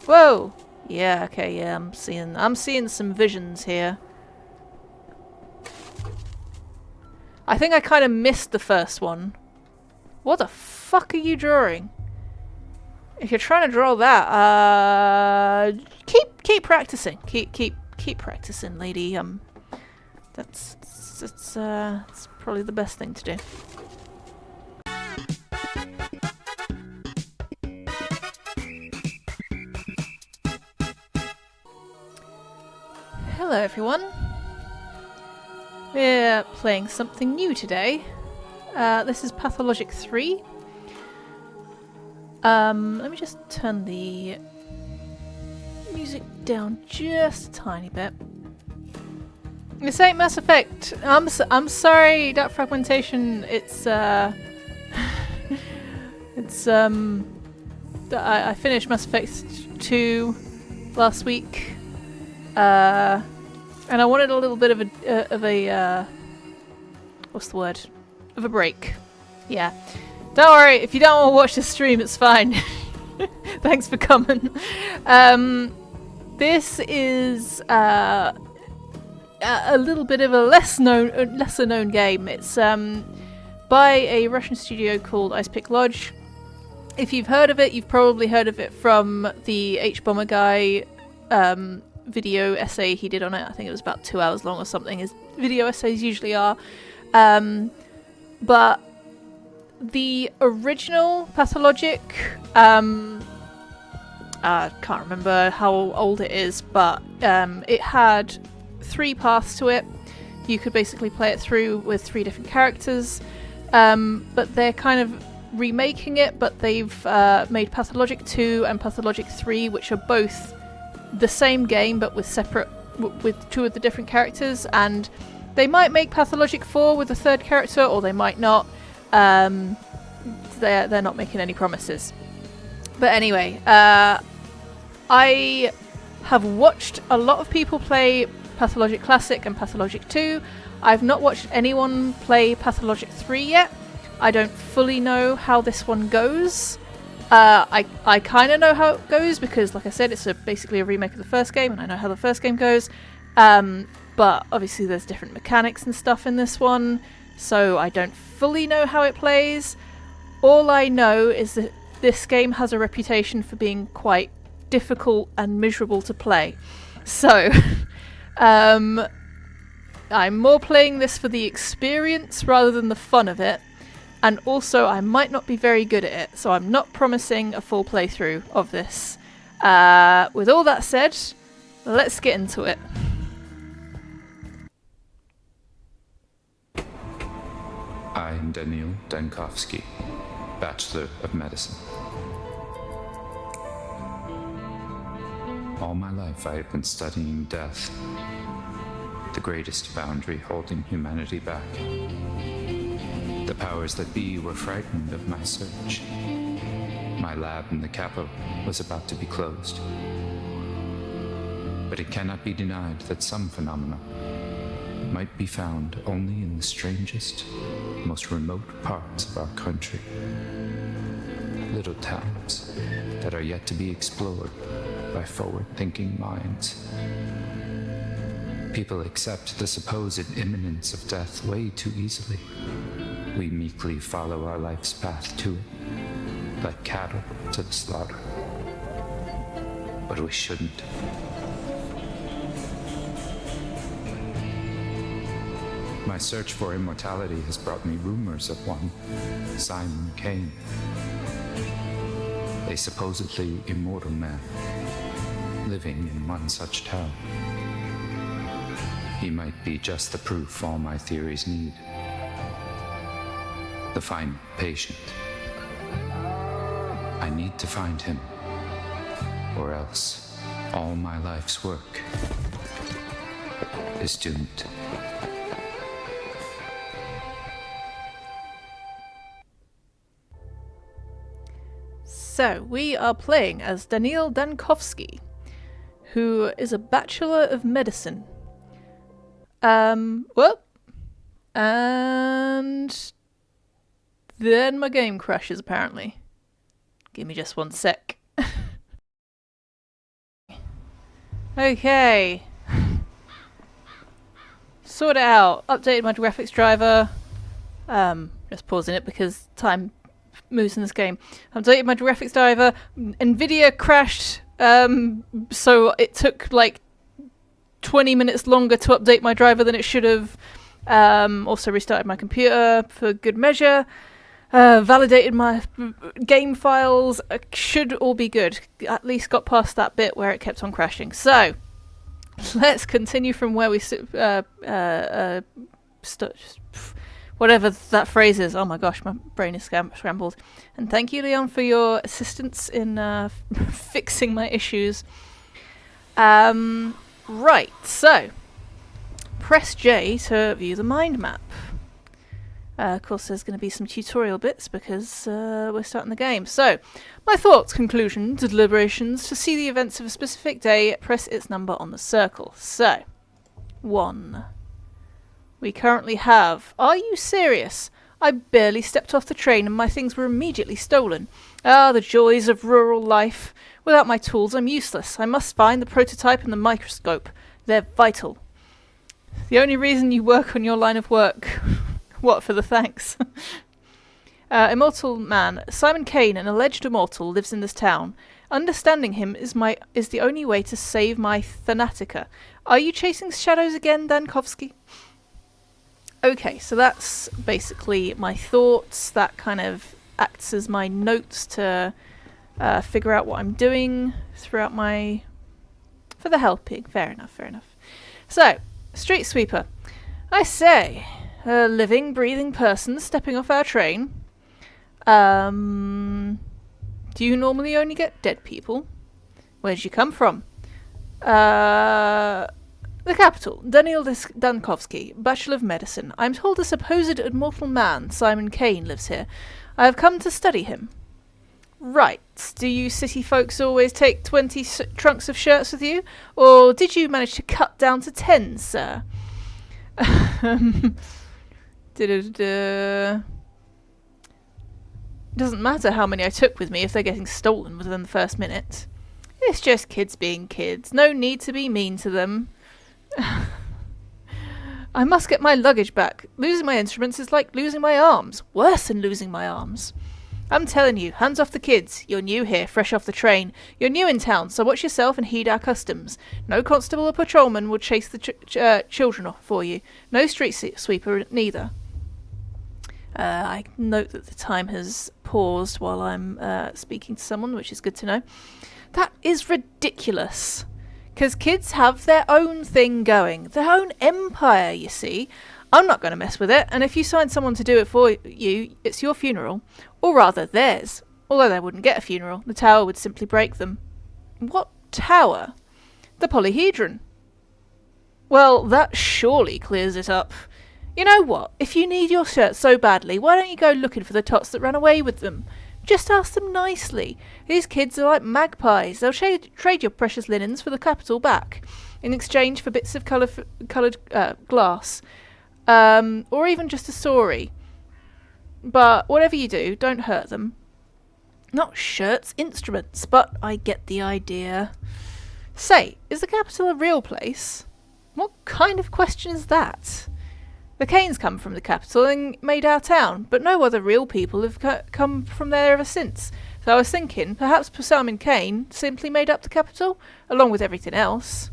Whoa! Yeah, okay, yeah, I'm seeing some visions here. I think I kind of missed the first one. What the fuck are you drawing? If you're trying to draw that, keep practicing. Keep practicing, lady. That's probably the best thing to do. Hello, everyone. We're playing something new today. This is Pathologic 3. Let me just turn the music down just a tiny bit. This ain't Mass Effect. I'm sorry, that fragmentation. I finished Mass Effect 2 last week. And I wanted a little bit of a what's the word? Of a break. Yeah. Don't worry, if you don't want to watch the stream, it's fine. Thanks for coming. This is a little bit of a lesser known game. It's by a Russian studio called Ice Pick Lodge. If you've heard of it, you've probably heard of it from the H-Bomber guy video essay he did on it. I think it was about 2 hours long or something. His video essays usually are. But the original Pathologic, I can't remember how old it is, but it had 3 paths to it. You could basically play it through with 3 different characters, but they're kind of remaking it, but they've made Pathologic 2 and Pathologic 3, which are both the same game but with 2 of the different characters, and they might make Pathologic 4 with a 3rd character, or they might not. They're not making any promises. But anyway, I have watched a lot of people play Pathologic Classic and Pathologic 2. I've not watched anyone play Pathologic 3 yet. I don't fully know how this one goes. I kind of know how it goes because, like I said, it's basically a remake of the first game, and I know how the first game goes. But obviously there's different mechanics and stuff in this one, so I don't fully know how it plays. All I know is that this game has a reputation for being quite difficult and miserable to play. So, I'm more playing this for the experience rather than the fun of it. And also, I might not be very good at it, so I'm not promising a full playthrough of this. With all that said, let's get into it. I'm Daniil Dankovsky, Bachelor of Medicine. All my life I have been studying death, the greatest boundary holding humanity back. The powers that be were frightened of my search. My lab in the capital was about to be closed. But it cannot be denied that some phenomena might be found only in the strangest, most remote parts of our country. Little towns that are yet to be explored by forward-thinking minds. People accept the supposed imminence of death way too easily. We meekly follow our life's path to it, like cattle to the slaughter. But we shouldn't. My search for immortality has brought me rumors of one, Simon Kane, a supposedly immortal man, living in one such town. He might be just the proof all my theories need. The final patient. I need to find him, or else all my life's work is doomed. So, we are playing as Daniil Dankovsky, who is a Bachelor of Medicine. Well, and then my game crashes apparently. Give me just one sec. Okay. Sort it out. Updated my graphics driver. Just pausing it because time moves in this game. Updated my graphics driver. Nvidia crashed. So it took like 20 minutes longer to update my driver than it should have. Also restarted my computer for good measure. Validated my game files. Should all be good. At least got past that bit where it kept on crashing. So let's continue from where we whatever that phrase is. Oh my gosh, my brain is scrambled. And thank you, Leon, for your assistance in fixing my issues. Right, so press J to view the mind map. Of course, there's going to be some tutorial bits because we're starting the game. So, my thoughts, conclusions, deliberations. To see the events of a specific day, press its number on the circle. So, 1. We currently have... Are you serious? I barely stepped off the train and my things were immediately stolen. Ah, the joys of rural life. Without my tools, I'm useless. I must find the prototype and the microscope. They're vital. The only reason you work on your line of work... What for the thanks? Immortal man. Simon Kane, an alleged immortal, lives in this town. Understanding him is the only way to save my Thanatica. Are you chasing shadows again, Dankovsky? Okay, so that's basically my thoughts. That kind of acts as my notes to figure out what I'm doing throughout my... For the helping. Fair enough, fair enough. So, street sweeper. I say... A living, breathing person stepping off our train. Do you normally only get dead people? Where'd you come from? The capital. Daniel Dankovsky, Bachelor of Medicine. I'm told a supposed immortal man, Simon Kane, lives here. I have come to study him. Right. Do you city folks always take 20 trunks of shirts with you? Or did you manage to cut down to 10, sir? Doesn't matter how many I took with me if they're getting stolen within the first minute. It's just kids being kids. No need to be mean to them. I must get my luggage back. Losing my instruments is like losing my arms. Worse than losing my arms. I'm telling you, hands off the kids. You're new here, fresh off the train. You're new in town, so watch yourself and heed our customs. No constable or patrolman will chase the children off for you. No street sweeper neither. I note that the time has paused while I'm speaking to someone, which is good to know. That is ridiculous. Because kids have their own thing going. Their own empire, you see. I'm not going to mess with it, and if you sign someone to do it for you, it's your funeral. Or rather, theirs. Although they wouldn't get a funeral. The tower would simply break them. What tower? The polyhedron. Well, that surely clears it up. You know what? If you need your shirt so badly, why don't you go looking for the tots that ran away with them? Just ask them nicely. These kids are like magpies. They'll trade your precious linens for the capital back, in exchange for bits of coloured glass. Or even just a sorry. But whatever you do, don't hurt them. Not shirts, instruments, but I get the idea. Say, is the capital a real place? What kind of question is that? The Kanes come from the capital and made our town, but no other real people have come from there ever since. So I was thinking, perhaps Simon Kane simply made up the capital, along with everything else.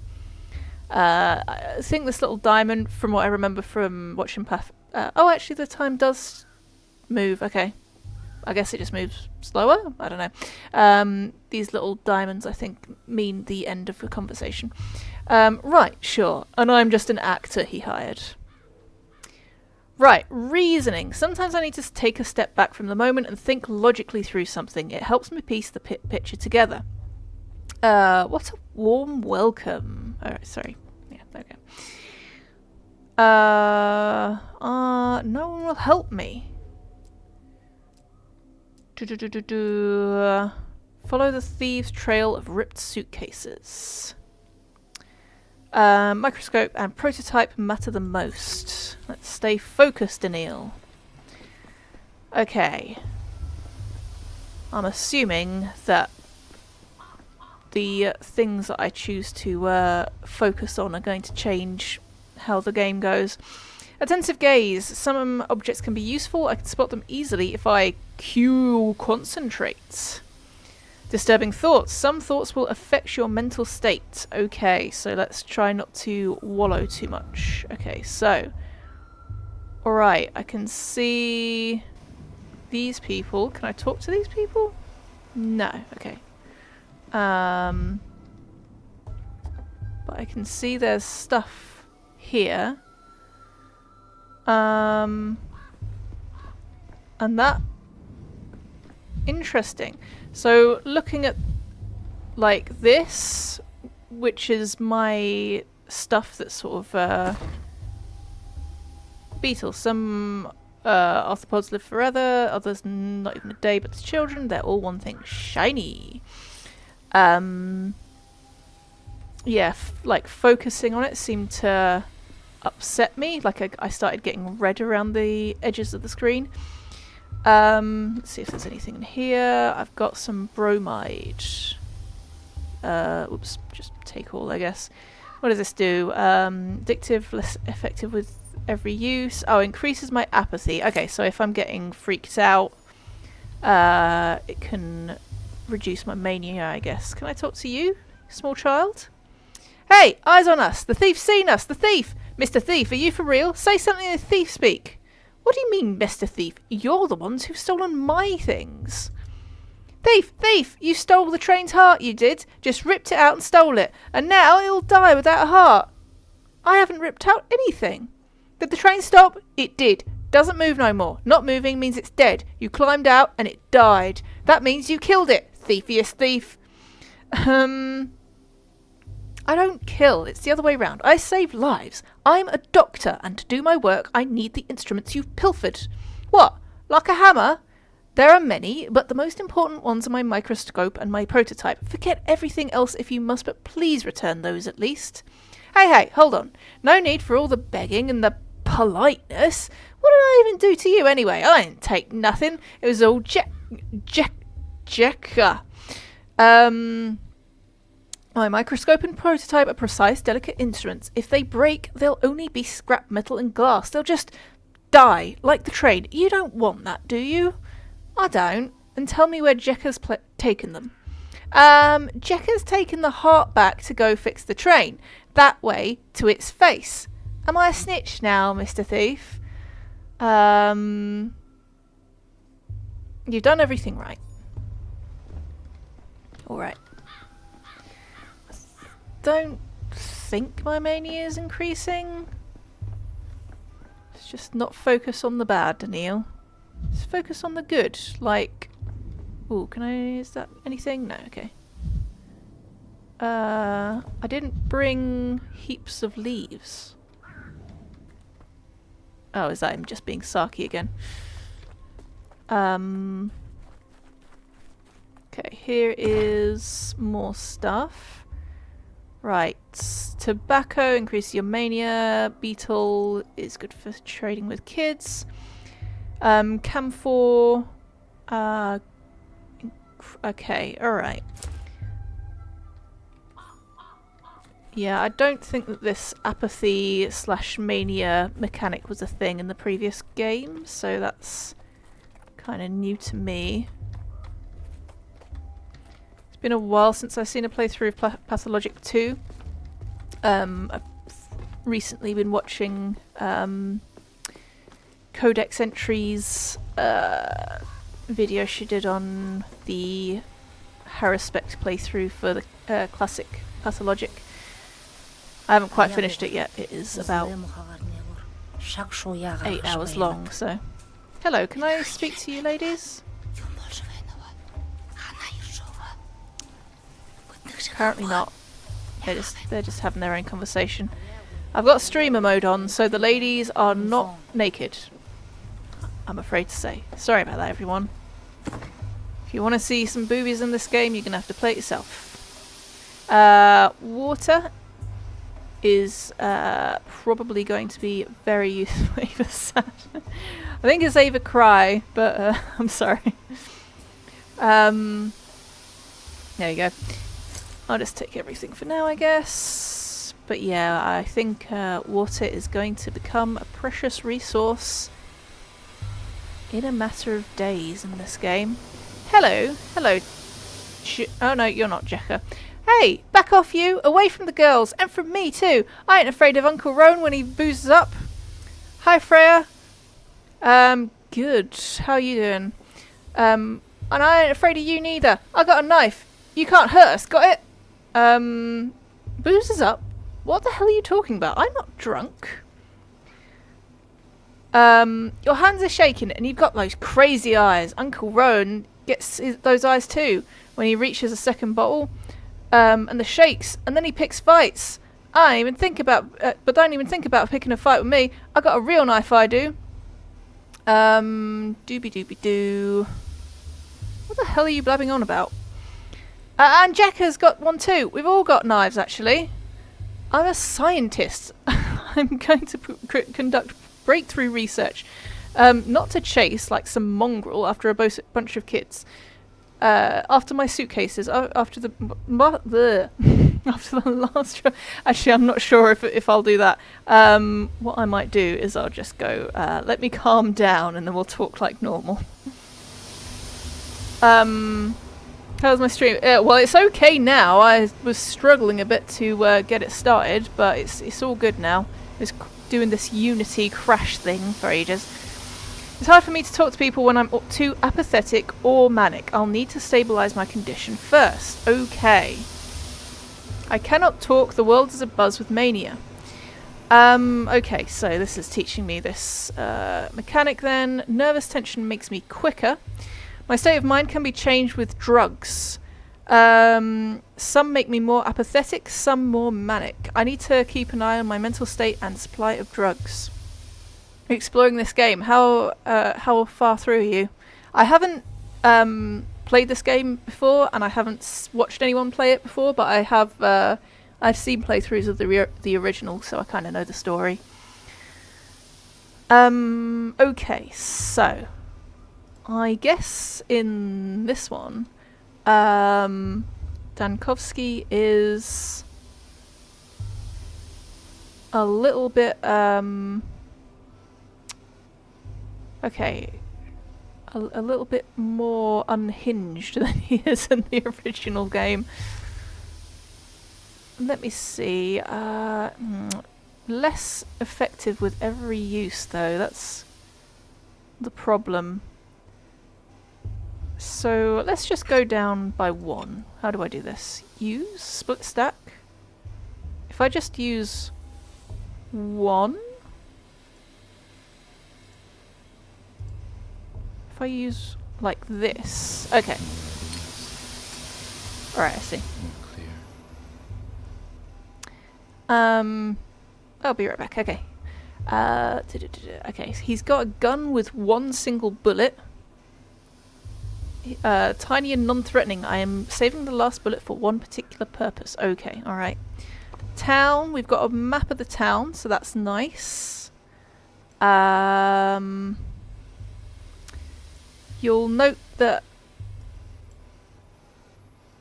I think this little diamond, from what I remember from watching actually the time does move, okay. I guess it just moves slower? I don't know. These little diamonds, I think, mean the end of the conversation. Right, sure. And I'm just an actor he hired. Right, reasoning. Sometimes I need to take a step back from the moment and think logically through something. It helps me piece the picture together. What a warm welcome. Alright, sorry. Yeah, there we go. No one will help me. Follow the thieves' trail of ripped suitcases. Microscope and prototype matter the most. Let's stay focused, Daniil. Okay. I'm assuming that the things that I choose to focus on are going to change how the game goes. Attentive gaze. Some objects can be useful. I can spot them easily if I concentrate. Disturbing thoughts. Some thoughts will affect your mental state. Okay, so let's try not to wallow too much. Okay, so... Alright, I can see these people. Can I talk to these people? No, okay. But I can see there's stuff here. And that... Interesting. So, looking at, like, this, which is my stuff that's sort of, beetles. Some arthropods live forever, others not even a day but to children. They're all one thing. Shiny. Yeah, like, focusing on it seemed to upset me. Like, I started getting red around the edges of the screen. Let's see if there's anything in here. I've got some bromide. Oops, just take all, I guess. What does this do? Addictive, less effective with every use. Oh, increases my apathy. Okay, so if I'm getting freaked out, it can reduce my mania, I guess. Can I talk to you, small child? Hey, eyes on us! The thief's seen us! The thief! Mr. Thief, are you for real? Say something in thief speak! What do you mean, Mr. Thief? You're the ones who've stolen my things. Thief! Thief! You stole the train's heart, you did. Just ripped it out and stole it. And now it'll die without a heart. I haven't ripped out anything. Did the train stop? It did. Doesn't move no more. Not moving means it's dead. You climbed out and it died. That means you killed it. Thiefiest thief. I don't kill, it's the other way round. I save lives. I'm a doctor, and to do my work, I need the instruments you've pilfered. What? Like a hammer? There are many, but the most important ones are my microscope and my prototype. Forget everything else if you must, but please return those at least. Hey, hold on. No need for all the begging and the politeness. What did I even do to you anyway? I didn't take nothing. It was all Jekka. My microscope and prototype are precise, delicate instruments. If they break, they'll only be scrap metal and glass. They'll just die, like the train. You don't want that, do you? I don't. And tell me where Jekka's taken them. Jekka's taken the heart back to go fix the train. That way, to its face. Am I a snitch now, Mr. Thief? You've done everything right. Alright. Don't think my mania is increasing. Let's just not focus on the bad, Daniil. Let's focus on the good. Like, ooh, is that anything? No, okay. I didn't bring heaps of leaves. Oh, is that him just being sarky again? Okay, here is more stuff. Right, tobacco, increase your mania. Beetle is good for trading with kids. Camphor. Okay, alright. Yeah, I don't think that this apathy / mania mechanic was a thing in the previous game, so that's kind of new to me. Been a while since I've seen a playthrough of Pathologic 2. I've recently been watching Codex Entry's video she did on the Harrespect playthrough for the classic Pathologic. I haven't quite finished it yet. It is about 8 hours long, so... Hello, can I speak to you ladies? Apparently not. They're just having their own conversation. I've got streamer mode on, so the ladies are not naked. I'm afraid to say. Sorry about that, everyone. If you want to see some boobies in this game, you're going to have to play it yourself. Water is probably going to be very useful. Ava's sad. I think it's Ava Cry, but I'm sorry. There you go. I'll just take everything for now, I guess. But yeah, I think water is going to become a precious resource in a matter of days in this game. Hello. Hello. Oh no, you're not Jekka. Hey, back off you! Away from the girls! And from me too! I ain't afraid of Uncle Roan when he boozes up. Hi Freya. Good. How you doing? And I ain't afraid of you neither. I got a knife. You can't hurt us, got it? Boozes up? What the hell are you talking about? I'm not drunk. Your hands are shaking and you've got those crazy eyes. Uncle Roan gets those eyes too when he reaches a second bottle. And the shakes, and then he picks fights. I don't even think about, but don't even think about picking a fight with me. I got a real knife, I do. Doobie doobie doo. What the hell are you blabbing on about? And Jekka's got one too. We've all got knives, actually. I'm a scientist. I'm going to conduct breakthrough research. Not to chase like some mongrel after a bunch of kids. After my suitcases, after the after the last actually I'm not sure if I'll do that. What I might do is I'll just go let me calm down and then we'll talk like normal. How's my stream? Well, it's okay now. I was struggling a bit to get it started, but it's all good now. It's doing this Unity crash thing for ages. It's hard for me to talk to people when I'm too apathetic or manic. I'll need to stabilise my condition first. Okay. I cannot talk. The world is abuzz with mania. Okay, so this is teaching me this mechanic then. Nervous tension makes me quicker. My state of mind can be changed with drugs. Some make me more apathetic, some more manic. I need to keep an eye on my mental state and supply of drugs. Exploring this game. How far through are you? I haven't played this game before, and I haven't watched anyone play it before, but I have. I've seen playthroughs of the original, so I kind of know the story. Okay, so I guess in this one, Dankovsky is a little bit okay, a little bit more unhinged than he is in the original game. Let me see. Less effective with every use, though. That's the problem. So let's just go down by one. How do I do this? Use split stack. If I just use one. If I use like this. Okay. Alright, I see. I'll be right back. Okay. Okay, he's got a gun with one single bullet. Tiny and non-threatening. I am saving the last bullet for one particular purpose. Okay, alright. Town. We've got a map of the town, so that's nice. You'll note that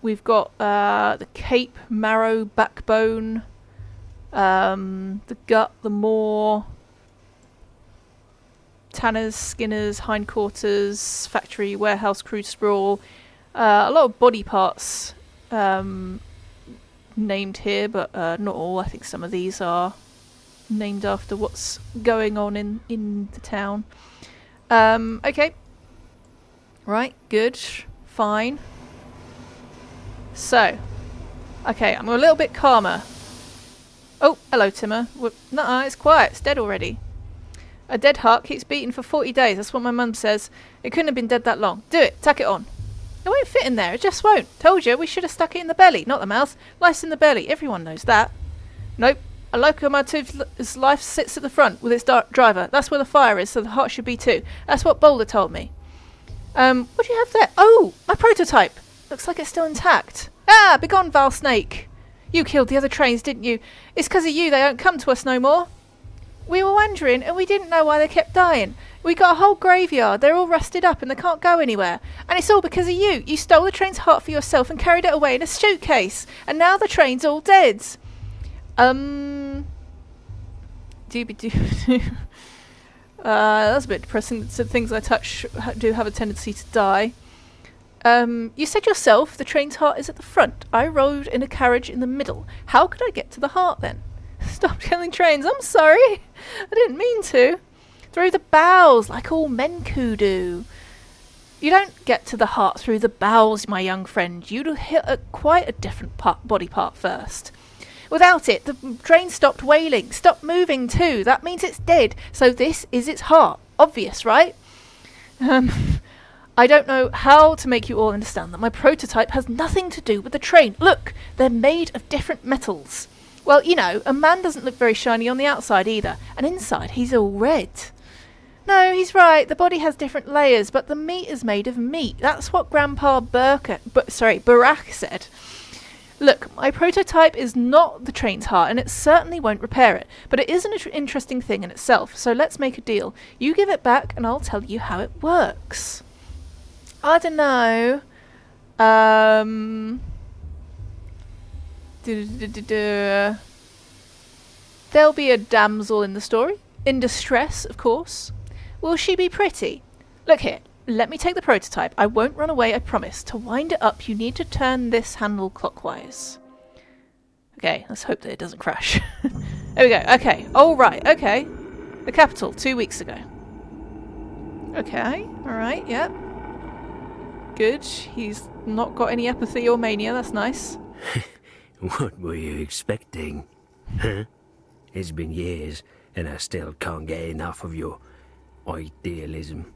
we've got the cape, marrow, backbone, the gut, the maw, tanners, skinners, hindquarters, factory, warehouse, crude sprawl. A lot of body parts named here, but not all. I think some of these are named after what's going on in the town. Okay. Right, good, fine. So, okay, I'm a little bit calmer. Oh, hello, Timmer. Nuh-uh, it's quiet. It's dead already. A dead heart keeps beating for 40 days. That's what my mum says. It couldn't have been dead that long. Do it. Tuck it on. It won't fit in there. It just won't. Told you, we should have stuck it in the belly, not the mouth. Life's in the belly. Everyone knows that. Nope. A locomotive's life sits at the front with its driver. That's where the fire is, so the heart should be too. That's what Boulder told me. What do you have there? Oh, my prototype. Looks like it's still intact. Ah, begone, Val Snake. You killed the other trains, didn't you? It's 'cause of you they don't come to us no more. We were wondering, and we didn't know why they kept dying. We got a whole graveyard. They're all rusted up and they can't go anywhere. And it's all because of you. You stole the train's heart for yourself and carried it away in a suitcase. And now the train's all dead. Doobie-doo. That's a bit depressing. So things I touch do have a tendency to die. You said yourself the train's heart is at the front. I rode in a carriage in the middle. How could I get to the heart then? Stop killing trains. I'm sorry. I didn't mean to. Through the bowels, like all men do. You don't get to the heart through the bowels, my young friend. You'd hit quite a different body part first. Without it, the train stopped wailing, stopped moving too. That means it's dead. So this is its heart. Obvious, right? I don't know how to make you all understand that my prototype has nothing to do with the train. Look, they're made of different metals. Well, you know, a man doesn't look very shiny on the outside either. And inside, he's all red. No, he's right. The body has different layers, but the meat is made of meat. That's what Grandpa Barack said. Look, my prototype is not the train's heart, and it certainly won't repair it. But it is an interesting thing in itself, so let's make a deal. You give it back, and I'll tell you how it works. I don't know. There'll be a damsel in the story. In distress, of course. Will she be pretty? Look here. Let me take the prototype. I won't run away, I promise. To wind it up, you need to turn this handle clockwise. Okay, let's hope that it doesn't crash. There we go. Okay. All right. Okay. The capital, 2 weeks ago. Okay. All right. Yep. Good. He's not got any apathy or mania. That's nice. What were you expecting? Huh? It's been years, and I still can't get enough of your idealism.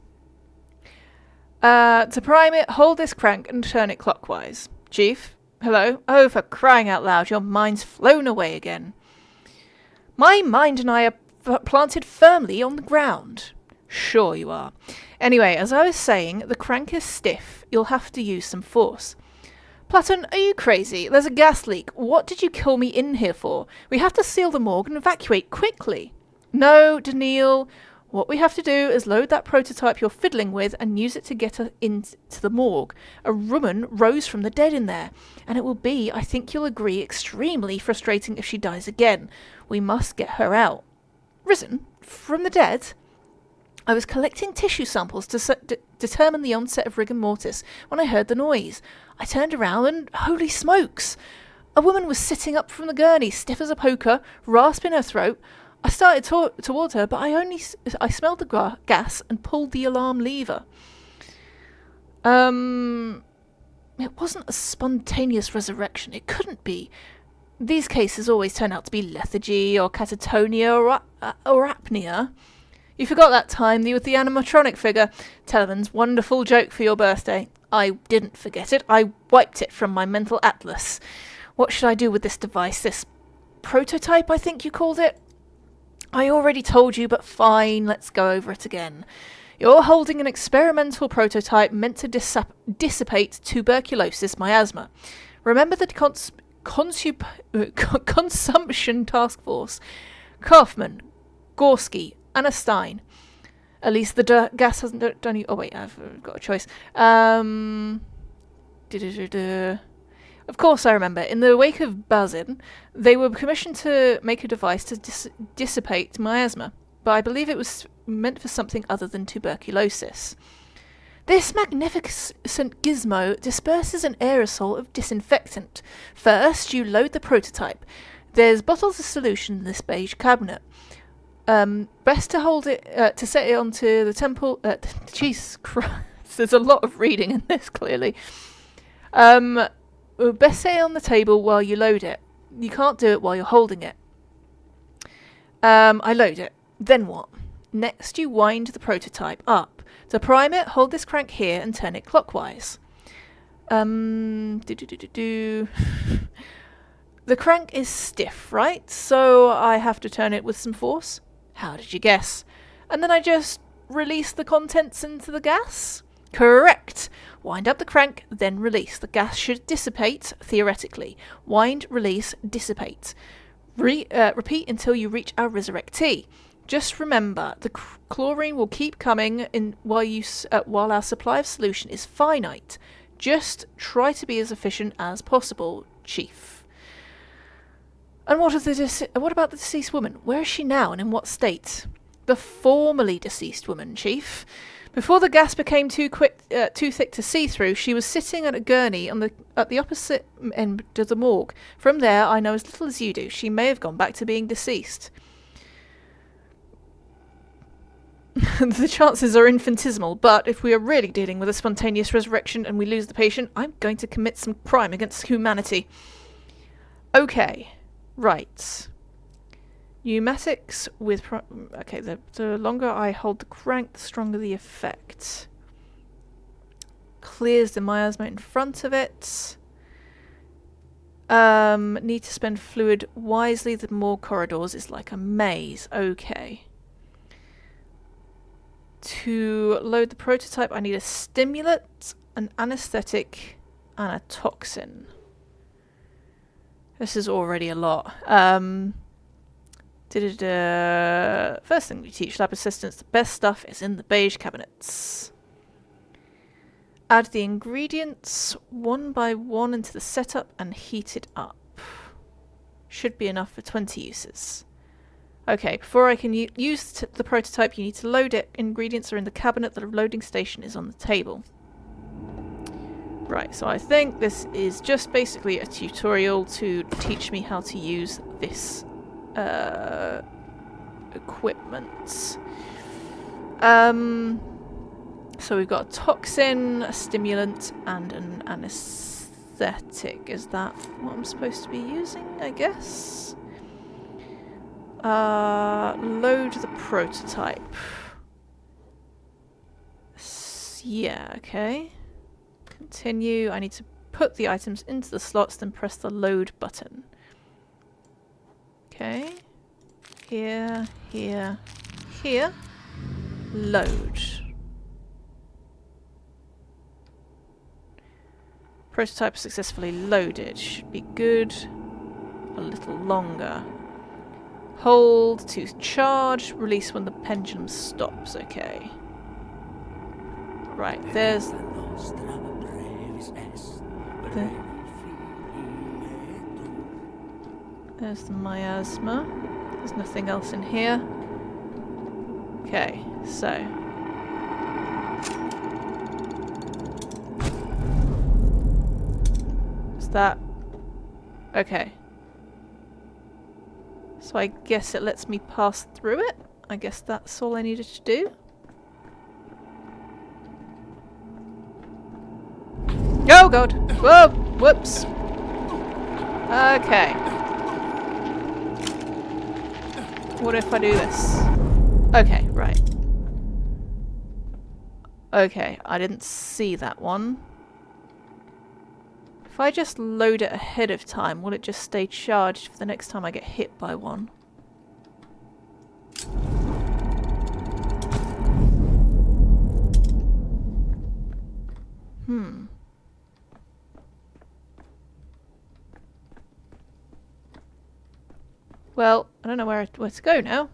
To prime it, hold this crank and turn it clockwise. Chief? Hello? Oh, for crying out loud, your mind's flown away again. My mind and I are planted firmly on the ground. Sure you are. Anyway, as I was saying, the crank is stiff. You'll have to use some force. Platon, are you crazy? There's a gas leak. What did you call me in here for? We have to seal the morgue and evacuate quickly. No, Daniil. What we have to do is load that prototype you're fiddling with and use it to get her into the morgue. A woman rose from the dead in there, and it will be, I think you'll agree, extremely frustrating if she dies again. We must get her out. Risen? From the dead? I was collecting tissue samples to determine the onset of rigor mortis when I heard the noise. I turned around and, holy smokes! A woman was sitting up from the gurney, stiff as a poker, rasping her throat. I started towards her, but I smelled the gas and pulled the alarm lever. It wasn't a spontaneous resurrection. It couldn't be. These cases always turn out to be lethargy or catatonia or apnea. You forgot that time with the animatronic figure. Teleman's wonderful joke for your birthday. I didn't forget it. I wiped it from my mental atlas. What should I do with this device? This prototype, I think you called it? I already told you, but fine, let's go over it again. You're holding an experimental prototype meant to dissipate tuberculosis miasma. Remember the consumption task force? Kaufman, Gorski, Anna Stein. At least the gas hasn't done you. Oh wait, I've got a choice. Of course I remember. In the wake of Bazin, they were commissioned to make a device to dissipate miasma, but I believe it was meant for something other than tuberculosis. This magnificent gizmo disperses an aerosol of disinfectant. First, you load the prototype. There's bottles of solution in this beige cabinet. Best to hold it, to set it onto the temple. Jesus Christ, there's a lot of reading in this, clearly. Best set it on the table while you load it. You can't do it while you're holding it. I load it. Then what? Next, you wind the prototype up. To prime it, hold this crank here and turn it clockwise. The crank is stiff, right? So I have to turn it with some force. How did you guess? And then I just release the contents into the gas? Correct. Wind up the crank, then release. The gas should dissipate, theoretically. Wind, release, dissipate. Repeat until you reach our resurrectee. Just remember, the chlorine will keep coming in while our supply of solution is finite. Just try to be as efficient as possible, Chief. And what about the deceased woman? Where is she now and in what state? The formerly deceased woman, Chief. Before the gas became too thick to see through, she was sitting at a gurney at the opposite end of the morgue. From there, I know as little as you do. She may have gone back to being deceased. The chances are infinitesimal, but if we are really dealing with a spontaneous resurrection and we lose the patient, I'm going to commit some crime against humanity. Okay, right. Pneumatics with... okay, the longer I hold the crank, the stronger the effect. Clears the miasma in front of it. Need to spend fluid wisely. The more corridors is like a maze. Okay. To load the prototype, I need a stimulant, an anesthetic, and a toxin. This is already a lot. First thing we teach lab assistants, the best stuff is in the beige cabinets. Add the ingredients one by one into the setup and heat it up. Should be enough for 20 uses. Okay, before I can use the prototype, you need to load it. Ingredients are in the cabinet. The loading station is on the table. Right, so I think this is just basically a tutorial to teach me how to use this equipment. So we've got a toxin, a stimulant, and an anesthetic. Is that what I'm supposed to be using, I guess? Load the prototype. Yeah, okay. Continue. I need to put the items into the slots, then press the load button. Okay. Here, here, here. Load. Prototype successfully loaded. Should be good. A little longer. Hold to charge. Release when the pendulum stops. Okay. Right, there's the miasma. There's nothing else in here. Okay, so is that okay? So I guess it lets me pass through it. I guess that's all I needed to do. Oh god! Whoa! Whoops! Okay. What if I do this? Okay, right. Okay, I didn't see that one. If I just load it ahead of time, will it just stay charged for the next time I get hit by one? Well, I don't know where to go now.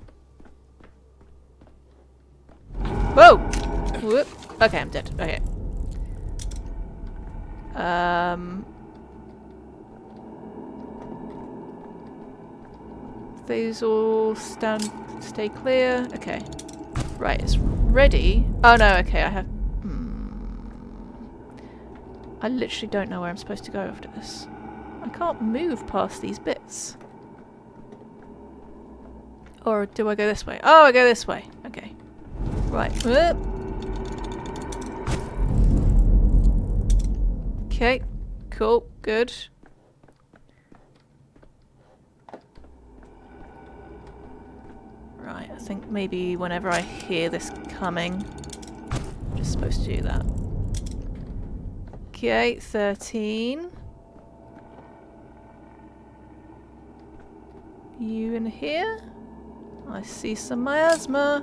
Whoa! Whoop. Okay, I'm dead. Okay. These all stay clear. Okay. Right, it's ready. Oh no, okay, I have... I literally don't know where I'm supposed to go after this. I can't move past these bits. Or do I go this way? Oh, I go this way. Okay. Right. Whoop. Okay. Cool. Good. Right. I think maybe whenever I hear this coming, I'm just supposed to do that. Okay. 13. You in here? I see some miasma.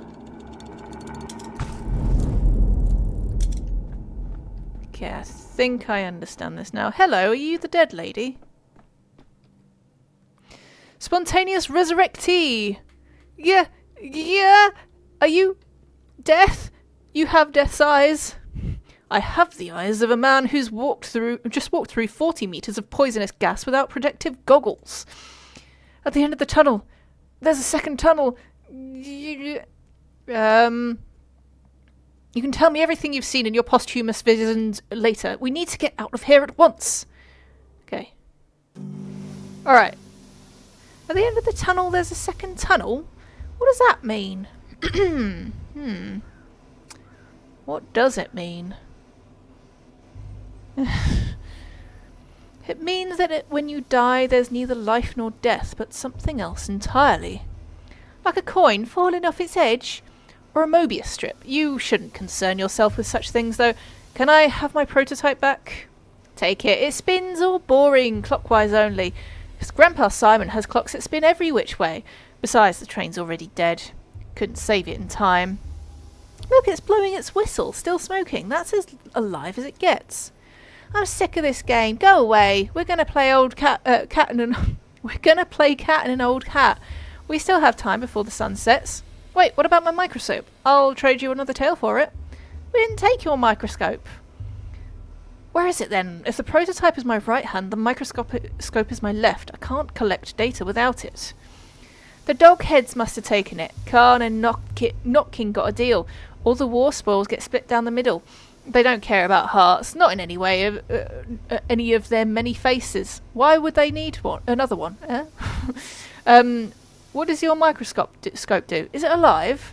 Okay, I think I understand this now. Hello, are you the dead lady? Spontaneous resurrectee! Yeah, Yeah? Are you death? You have death's eyes. I have the eyes of a man who's just walked through 40 meters of poisonous gas without protective goggles. At the end of the tunnel, there's a second tunnel. You can tell me everything you've seen in your posthumous visions later. We need to get out of here at once. Okay. Alright. At the end of the tunnel, there's a second tunnel? What does that mean? What does it mean? It means that when you die, there's neither life nor death, but something else entirely. Like a coin falling off its edge, or a Mobius strip. You shouldn't concern yourself with such things, though. Can I have my prototype back? Take it. It spins all boring, clockwise only. Because Grandpa Simon has clocks that spin every which way. Besides, the train's already dead. Couldn't save it in time. Look, it's blowing its whistle, still smoking. That's as alive as it gets. I'm sick of this game. Go away. We're gonna play We're gonna play cat and an old cat. We still have time before the sun sets. Wait, what about my microscope? I'll trade you another tail for it. We didn't take your microscope. Where is it then? If the prototype is my right hand, the microscope is my left. I can't collect data without it. The dog heads must have taken it. Khan and Notkin got a deal. All the war spoils get split down the middle. They don't care about hearts, not in any way of any of their many faces. Why would they need one? Another one? What does your microscope do? Is it alive?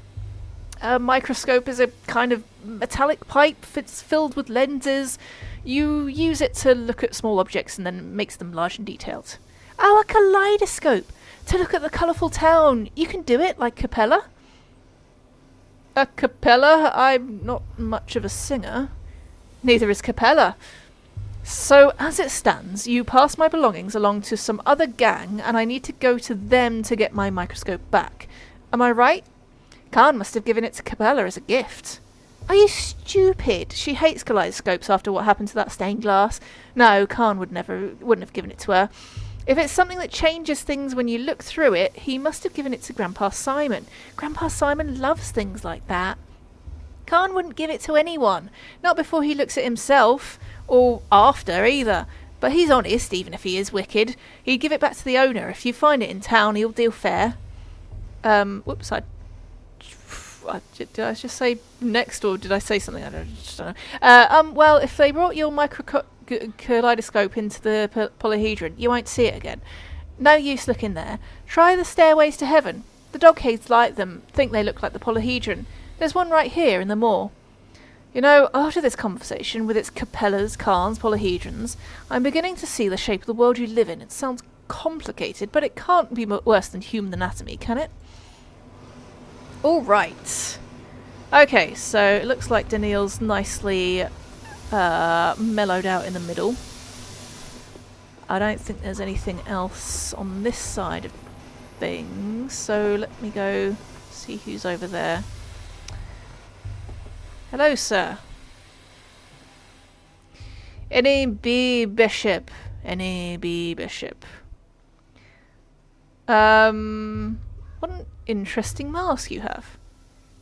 A microscope is a kind of metallic pipe. It's filled with lenses. You use it to look at small objects and then makes them large and detailed. Oh, a kaleidoscope! To look at the colourful town. You can do it, like Capella. A cappella? I'm not much of a singer. Neither is Capella. So, as it stands, you pass my belongings along to some other gang, and I need to go to them to get my microscope back. Am I right? Khan must have given it to Capella as a gift. Are you stupid? She hates kaleidoscopes after what happened to that stained glass. No, Khan wouldn't have given it to her. If it's something that changes things when you look through it, he must have given it to Grandpa Simon. Grandpa Simon loves things like that. Khan wouldn't give it to anyone. Not before he looks at himself, or after either. But he's honest, even if he is wicked. He'd give it back to the owner. If you find it in town, he'll deal fair. Whoops, did I just say next, or did I say something? I just don't know. Well, if they brought your kaleidoscope into the polyhedron, you won't see it again. No use looking there. Try the stairways to heaven. The dogheads like them, think they look like the polyhedron. There's one right here in the moor. You know, after this conversation, with its capellas, Khans, polyhedrons, I'm beginning to see the shape of the world you live in. It sounds complicated, but it can't be worse than human anatomy, can it? Alright. Okay, so it looks like Daniil's nicely mellowed out in the middle. I don't think there's anything else on this side of things, so let me go see who's over there. Hello, sir. N.A.B. Bishop. N.A.B. Bishop. What an interesting mask you have.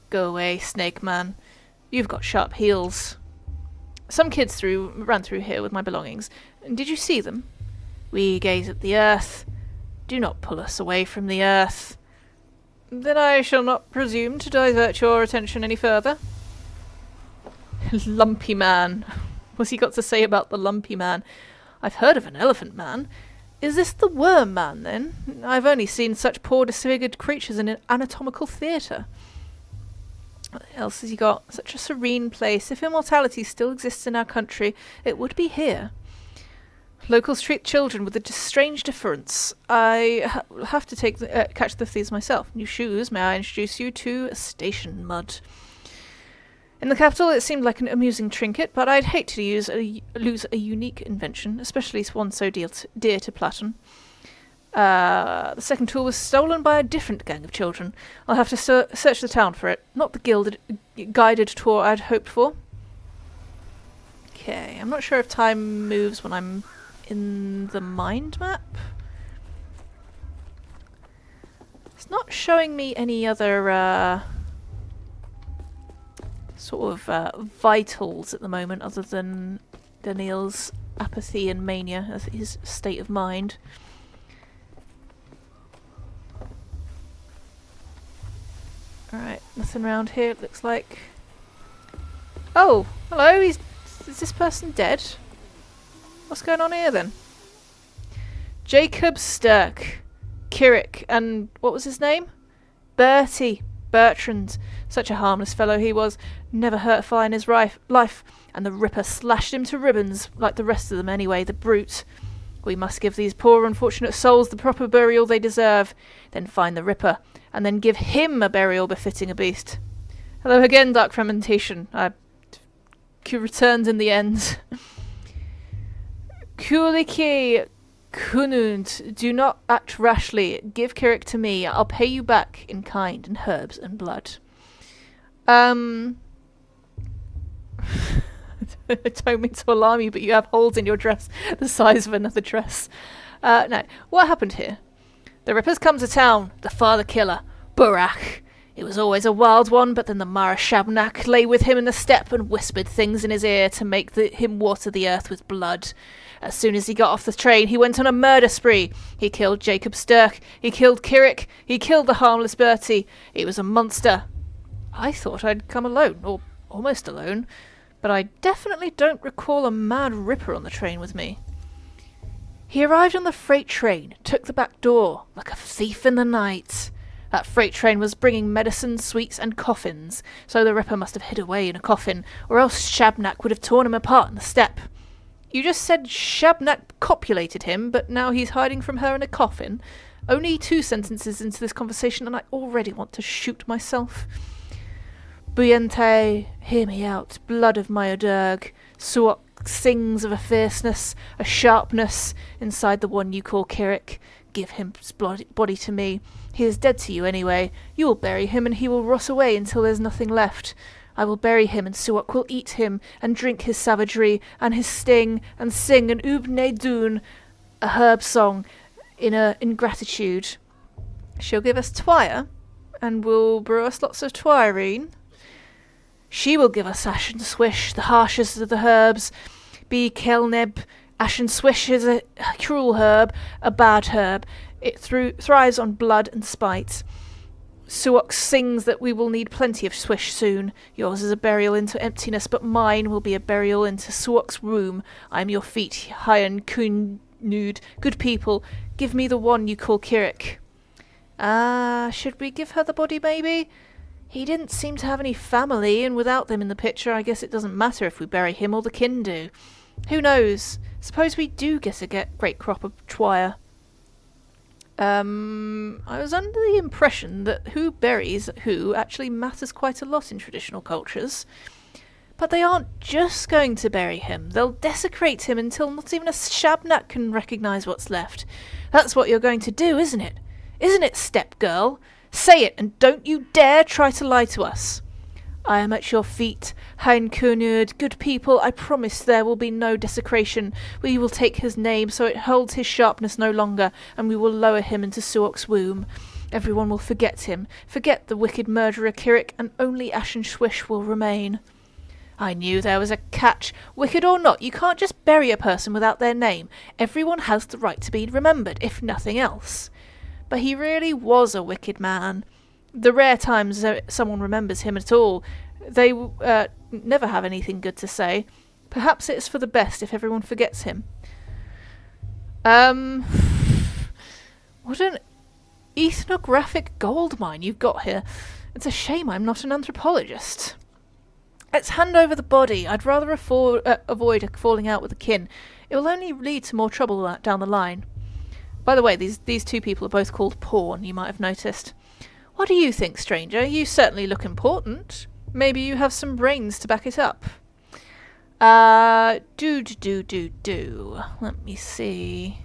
Go away, Snake Man. You've got sharp heels. Some kids ran through here with my belongings. Did you see them? We gaze at the earth. Do not pull us away from the earth. Then I shall not presume to divert your attention any further. Lumpy man. What's he got to say about the lumpy man? I've heard of an elephant man. Is this the worm man, then? I've only seen such poor disfigured creatures in an anatomical theatre. What else has he got? Such a serene place. If immortality still exists in our country, it would be here. Locals treat children with a strange deference. I have to catch the thieves myself. New shoes. May I introduce you to station mud? In the capital, it seemed like an amusing trinket, but I'd hate to lose a unique invention, especially one so dear to Platon. The second tool was stolen by a different gang of children. I'll have to search the town for it. Not the guided tour I'd hoped for. Okay, I'm not sure if time moves when I'm in the mind map. It's not showing me any other sort of vitals at the moment other than Daniel's apathy and mania as his state of mind. Alright, nothing around here it looks like. Oh, hello, is this person dead? What's going on here then? Jacob Stirk, Kirik, and what was his name? Bertrand. Such a harmless fellow he was, never hurt a fly in his life, and the Ripper slashed him to ribbons, like the rest of them anyway, the brute. We must give these poor unfortunate souls the proper burial they deserve, then find the Ripper, and then give him a burial befitting a beast. Hello again, Dark Fermentation. Q returns in the end. Kuliki Kunund, do not act rashly. Give Kirik to me. I'll pay you back in kind and herbs and blood. I don't mean to alarm you, but you have holes in your dress the size of another dress. No. What happened here? The Rippers come to town. The father killer. Burak. It was always a wild one, but then the Mara Shabnak lay with him in the steppe and whispered things in his ear to make him water the earth with blood. As soon as he got off the train, he went on a murder spree. He killed Jacob Stirk. He killed Kirik. He killed the harmless Bertie. He was a monster. I thought I'd come alone, or almost alone, but I definitely don't recall a mad Ripper on the train with me. He arrived on the freight train, took the back door, like a thief in the night. That freight train was bringing medicine, sweets, and coffins, so the Ripper must have hid away in a coffin, or else Shabnak would have torn him apart in the steppe. You just said Shabnak copulated him, but now he's hiding from her in a coffin? Only 2 sentences into this conversation, and I already want to shoot myself. Buyente, hear me out, blood of my Oderg. Suok sings of a fierceness, a sharpness, inside the one you call Kirik. Give his body to me. He is dead to you anyway. You will bury him, and he will rot away until there's nothing left. I will bury him, and Suok will eat him, and drink his savagery, and his sting, and sing an Ubne Dun, a herb song, in gratitude. She'll give us twire, and will brew us lots of twirine. She will give us ash and swish, the harshest of the herbs. Be Kelneb. Ash and swish is a cruel herb, a bad herb. It thrives on blood and spite. Suok sings that we will need plenty of swish soon. Yours is a burial into emptiness, but mine will be a burial into Suok's womb. I am your feet, Hyan Kunud. Good people, give me the one you call Kirik. Should we give her the body, maybe? He didn't seem to have any family, and without them in the picture, I guess it doesn't matter if we bury him or the kin do. Who knows? Suppose we do get a great crop of twire. I was under the impression that who buries who actually matters quite a lot in traditional cultures. But they aren't just going to bury him. They'll desecrate him until not even a Shabnak can recognise what's left. That's what you're going to do, isn't it? Isn't it, step girl? Say it, and don't you dare try to lie to us. I am at your feet, Hein Kunud. Good people, I promise there will be no desecration. We will take his name so it holds his sharpness no longer, and we will lower him into Suok's womb. Everyone will forget him, forget the wicked murderer Kirik, and only Ash and Swish will remain. I knew there was a catch. Wicked or not, you can't just bury a person without their name. Everyone has the right to be remembered, if nothing else. But he really was a wicked man. The rare times someone remembers him at all, they never have anything good to say. Perhaps it's for the best if everyone forgets him. What an ethnographic gold mine you've got here. It's a shame I'm not an anthropologist. Let's hand over the body. I'd rather avoid falling out with the kin. It will only lead to more trouble down the line. By the way, these 2 people are both called Pawn, you might have noticed. What do you think, stranger? You certainly look important. Maybe you have some brains to back it up. Do. Let me see.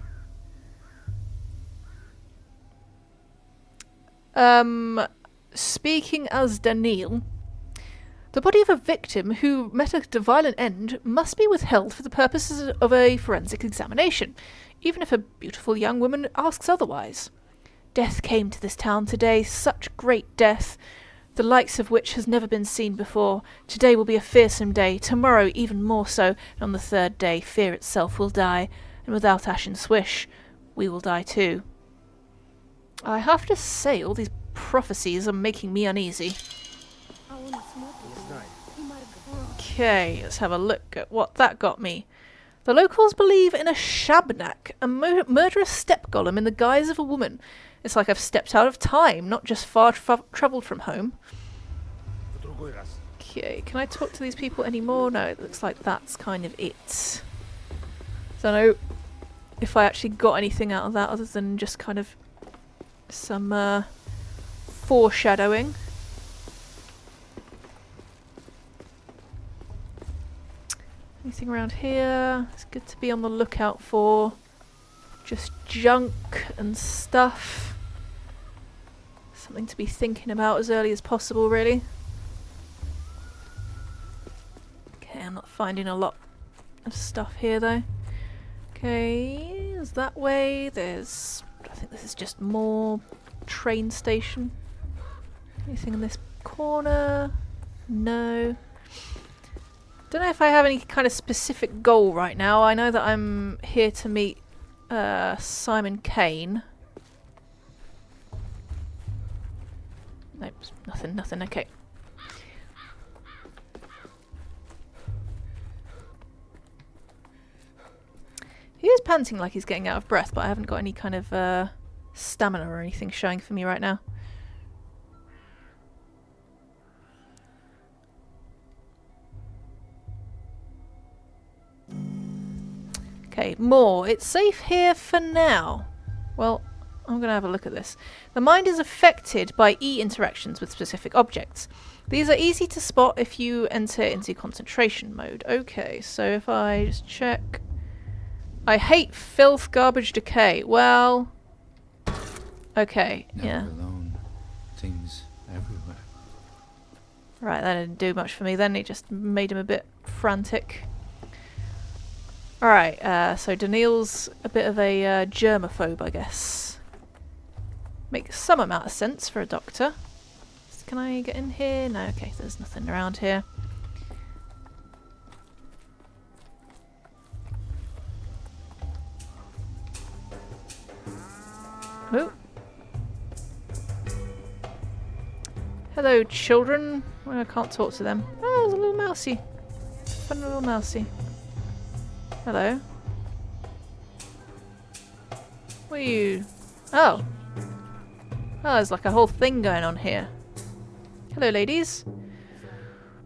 Speaking as Daniel, the body of a victim who met a violent end must be withheld for the purposes of a forensic examination, even if a beautiful young woman asks otherwise. Death came to this town today, such great death, the likes of which has never been seen before. Today will be a fearsome day, tomorrow even more so, and on the third day fear itself will die, and without Ashen Swish, we will die too. I have to say, all these prophecies are making me uneasy. Okay, let's have a look at what that got me. The locals believe in a shabnak, a murderous step golem in the guise of a woman. It's like I've stepped out of time, not just far travelled from home. Okay, can I talk to these people anymore? No, it looks like that's kind of it. Don't know if I actually got anything out of that other than just kind of some foreshadowing. Anything around here? It's good to be on the lookout for just junk and stuff. Something to be thinking about as early as possible, really. Okay, I'm not finding a lot of stuff here, though. Okay, there's that way. There's... I think this is just more train station. Anything in this corner? No. Don't know if I have any kind of specific goal right now. I know that I'm here to meet Simon Kane. Nope, nothing, okay. He is panting like he's getting out of breath, but I haven't got any kind of stamina or anything showing for me right now. Okay, more. It's safe here for now. Well, I'm going to have a look at this. The mind is affected by E-interactions with specific objects. These are easy to spot if you enter into concentration mode. Okay, so if I just check... I hate filth, garbage, decay. Well... Okay, Never yeah. alone. Things everywhere. Right, that didn't do much for me then. It just made him a bit frantic. Alright, so Daniil's a bit of a germaphobe, I guess. Makes some amount of sense for a doctor. Can I get in here? No, okay, there's nothing around here. Oh. Hello, children. Well, I can't talk to them. Oh, there's a little mousey. Fun little mousey. Hello. What are you? Oh. Oh, there's like a whole thing going on here. Hello, ladies.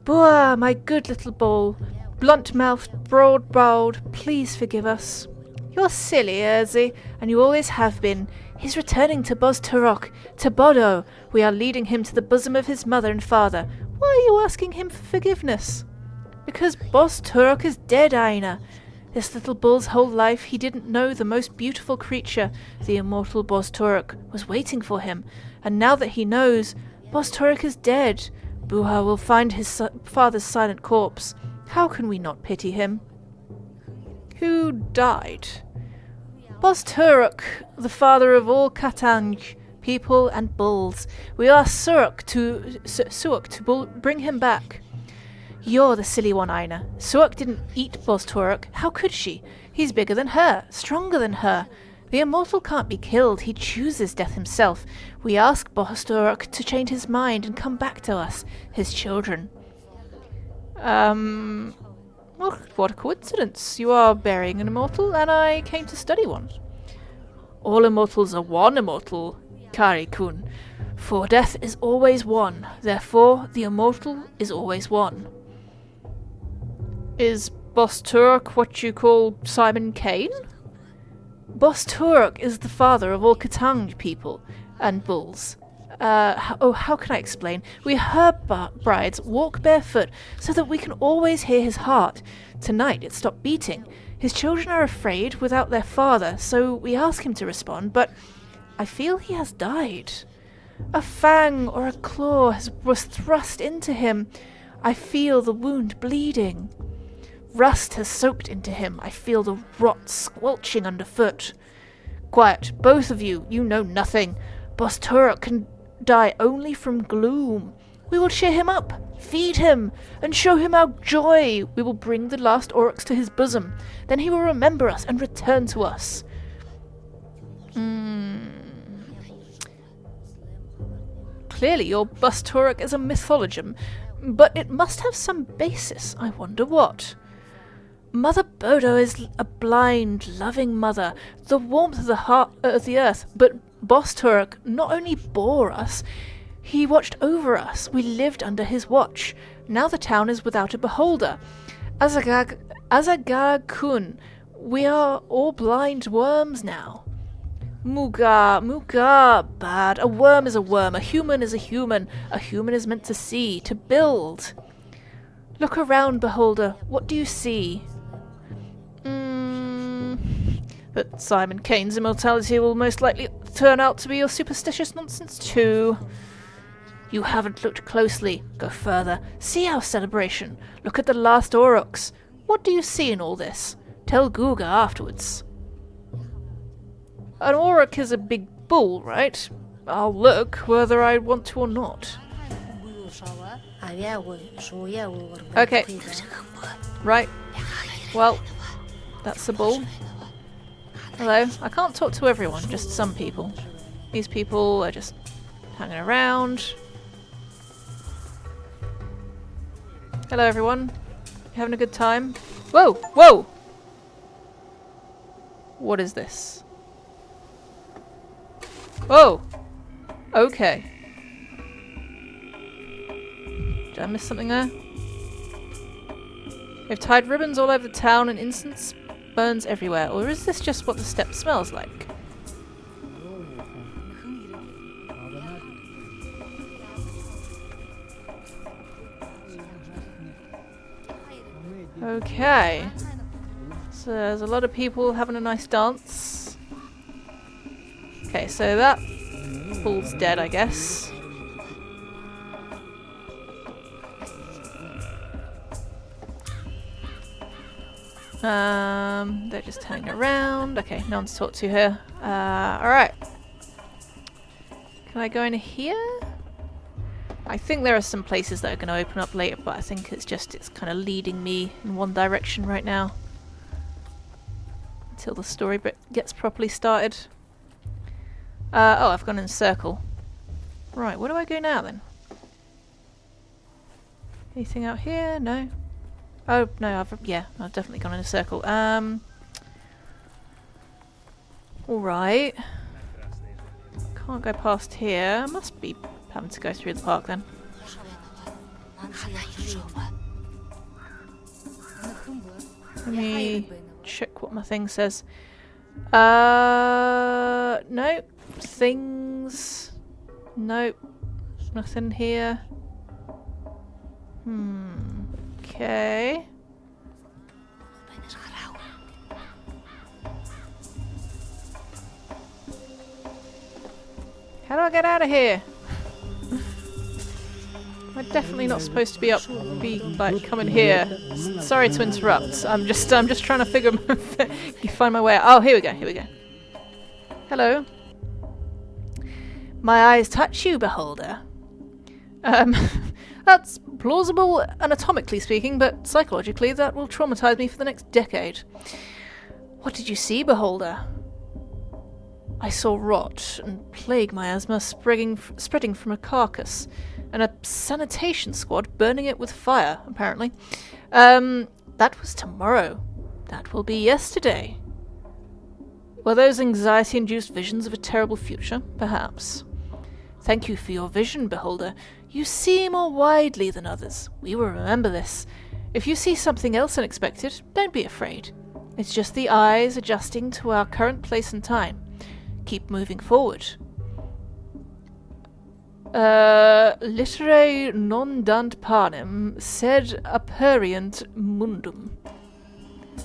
Boah, my good little bull. Blunt-mouthed, broad-browed, please forgive us. You're silly, Erzi, and you always have been. He's returning to Bos Turok, to Bodo. We are leading him to the bosom of his mother and father. Why are you asking him for forgiveness? Because Bos Turok is dead, Aina. This little bull's whole life he didn't know the most beautiful creature, the immortal Bos Turok, was waiting for him. And now that he knows, Bos Turok is dead. Buha will find his father's silent corpse. How can we not pity him? Who died? Bos Turok, the father of all Katanj, people and bulls. We asked Suok to bring him back. You're the silly one, Aina. Suok didn't eat Bos Turok. How could she? He's bigger than her, stronger than her. The immortal can't be killed. He chooses death himself. We ask Bos Turok to change his mind and come back to us, his children. Well, what a coincidence. You are burying an immortal, and I came to study one. All immortals are one immortal, Kari-kun. For death is always one. Therefore, the immortal is always one. Is Bos Turok what you call Simon Kane? Bos Turok is the father of all Katang people and bulls. How can I explain? We herb brides walk barefoot so that we can always hear his heart. Tonight it stopped beating. His children are afraid without their father, so we ask him to respond, but I feel he has died. A fang or a claw was thrust into him. I feel the wound bleeding. Rust has soaked into him. I feel the rot squelching underfoot. Quiet, both of you. You know nothing. Boss Turok can die only from gloom. We will cheer him up, feed him, and show him our joy. We will bring the last Aurochs to his bosom. Then he will remember us and return to us. Clearly your Boss Turok is a mythologum, but it must have some basis. I wonder what. Mother Bodo is a blind, loving mother, the warmth of the heart of the earth. But Boss Turok not only bore us, he watched over us. We lived under his watch. Now the town is without a beholder. Azagag-kun, we are all blind worms now. Muga, bad. A worm is a worm. A human is a human. A human is meant to see, to build. Look around, beholder. What do you see? But Simon Kane's immortality will most likely turn out to be your superstitious nonsense too. You haven't looked closely. Go further. See our celebration. Look at the last Aurochs. What do you see in all this? Tell Guga afterwards. An Auroch is a big bull, right? I'll look whether I want to or not. Okay. Right. Well, that's the bull. Hello. I can't talk to everyone, just some people. These people are just hanging around. Hello everyone. You having a good time? Whoa! Whoa! What is this? Oh! Okay. Did I miss something there? They've tied ribbons all over the town and incense burns everywhere. Or is this just what the steppe smells like? Okay. So there's a lot of people having a nice dance. Okay, so that bull's dead, I guess. They're just hanging around. Okay, no one's to talk to here. Alright. Can I go in here? I think there are some places that are going to open up later, but I think it's kind of leading me in one direction right now. Until the story bit gets properly started. Oh, I've gone in a circle. Right, where do I go now then? Anything out here? No. Oh, no, I've definitely gone in a circle. Alright. Can't go past here. Must be having to go through the park then. Let me check what my thing says. Nope. Things. Nope. Nothing here. Okay. How do I get out of here? I'm definitely not supposed to be coming here. Sorry to interrupt. I'm just trying to find my way out. Oh, here we go. Hello. My eyes touch you, beholder. That's plausible anatomically speaking, but psychologically that will traumatize me for the next decade. What did you see, beholder? I saw rot and plague miasma spreading from a carcass, and a sanitation squad burning it with fire, apparently. That was tomorrow. That will be yesterday. Were those anxiety-induced visions of a terrible future? Perhaps. Thank you for your vision, beholder. You see more widely than others. We will remember this. If you see something else unexpected, don't be afraid. It's just the eyes adjusting to our current place and time. Keep moving forward. Literae non dant panem, sed aperient mundum.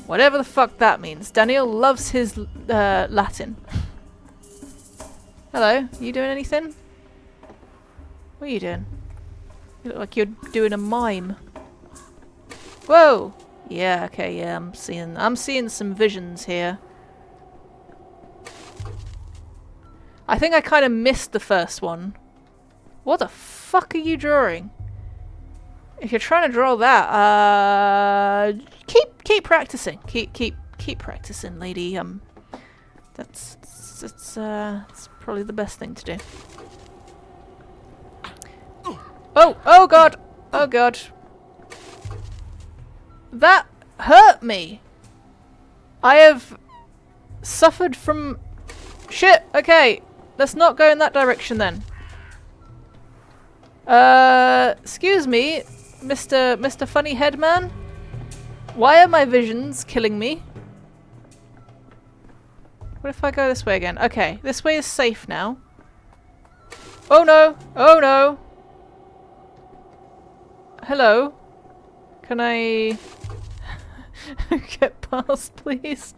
Whatever the fuck that means. Daniel loves his Latin. Hello, you doing anything? What are you doing? You look like you're doing a mime. Whoa! Yeah, okay, yeah, I'm seeing some visions here. I think I kind of missed the first one. What the fuck are you drawing? If you're trying to draw that, keep practicing. Keep practicing, lady. That's probably the best thing to do. Oh god! Oh god! That hurt me. I have suffered from shit. Okay, let's not go in that direction then. Excuse me, Mr. Funny Head Man. Why are my visions killing me? What if I go this way again? Okay, this way is safe now. Oh no! Oh no! Hello? Can I get past, please?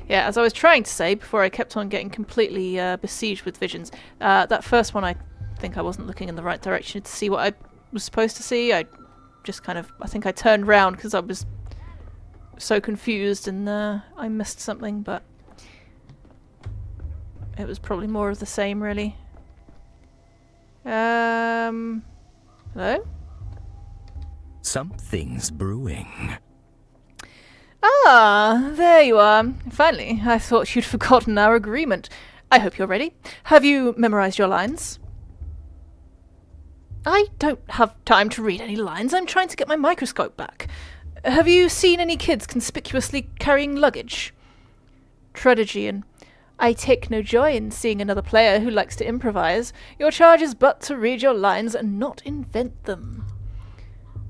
Yeah, as I was trying to say before I kept on getting completely besieged with visions, that first one I think I wasn't looking in the right direction to see what I was supposed to see. I just kind of, I think I turned round because I was so confused and I missed something, but it was probably more of the same, really. Hello? Something's brewing. Ah, there you are. Finally, I thought you'd forgotten our agreement. I hope you're ready. Have you memorized your lines? I don't have time to read any lines. I'm trying to get my microscope back. Have you seen any kids conspicuously carrying luggage? Tragedian. I take no joy in seeing another player who likes to improvise. Your charge is but to read your lines and not invent them.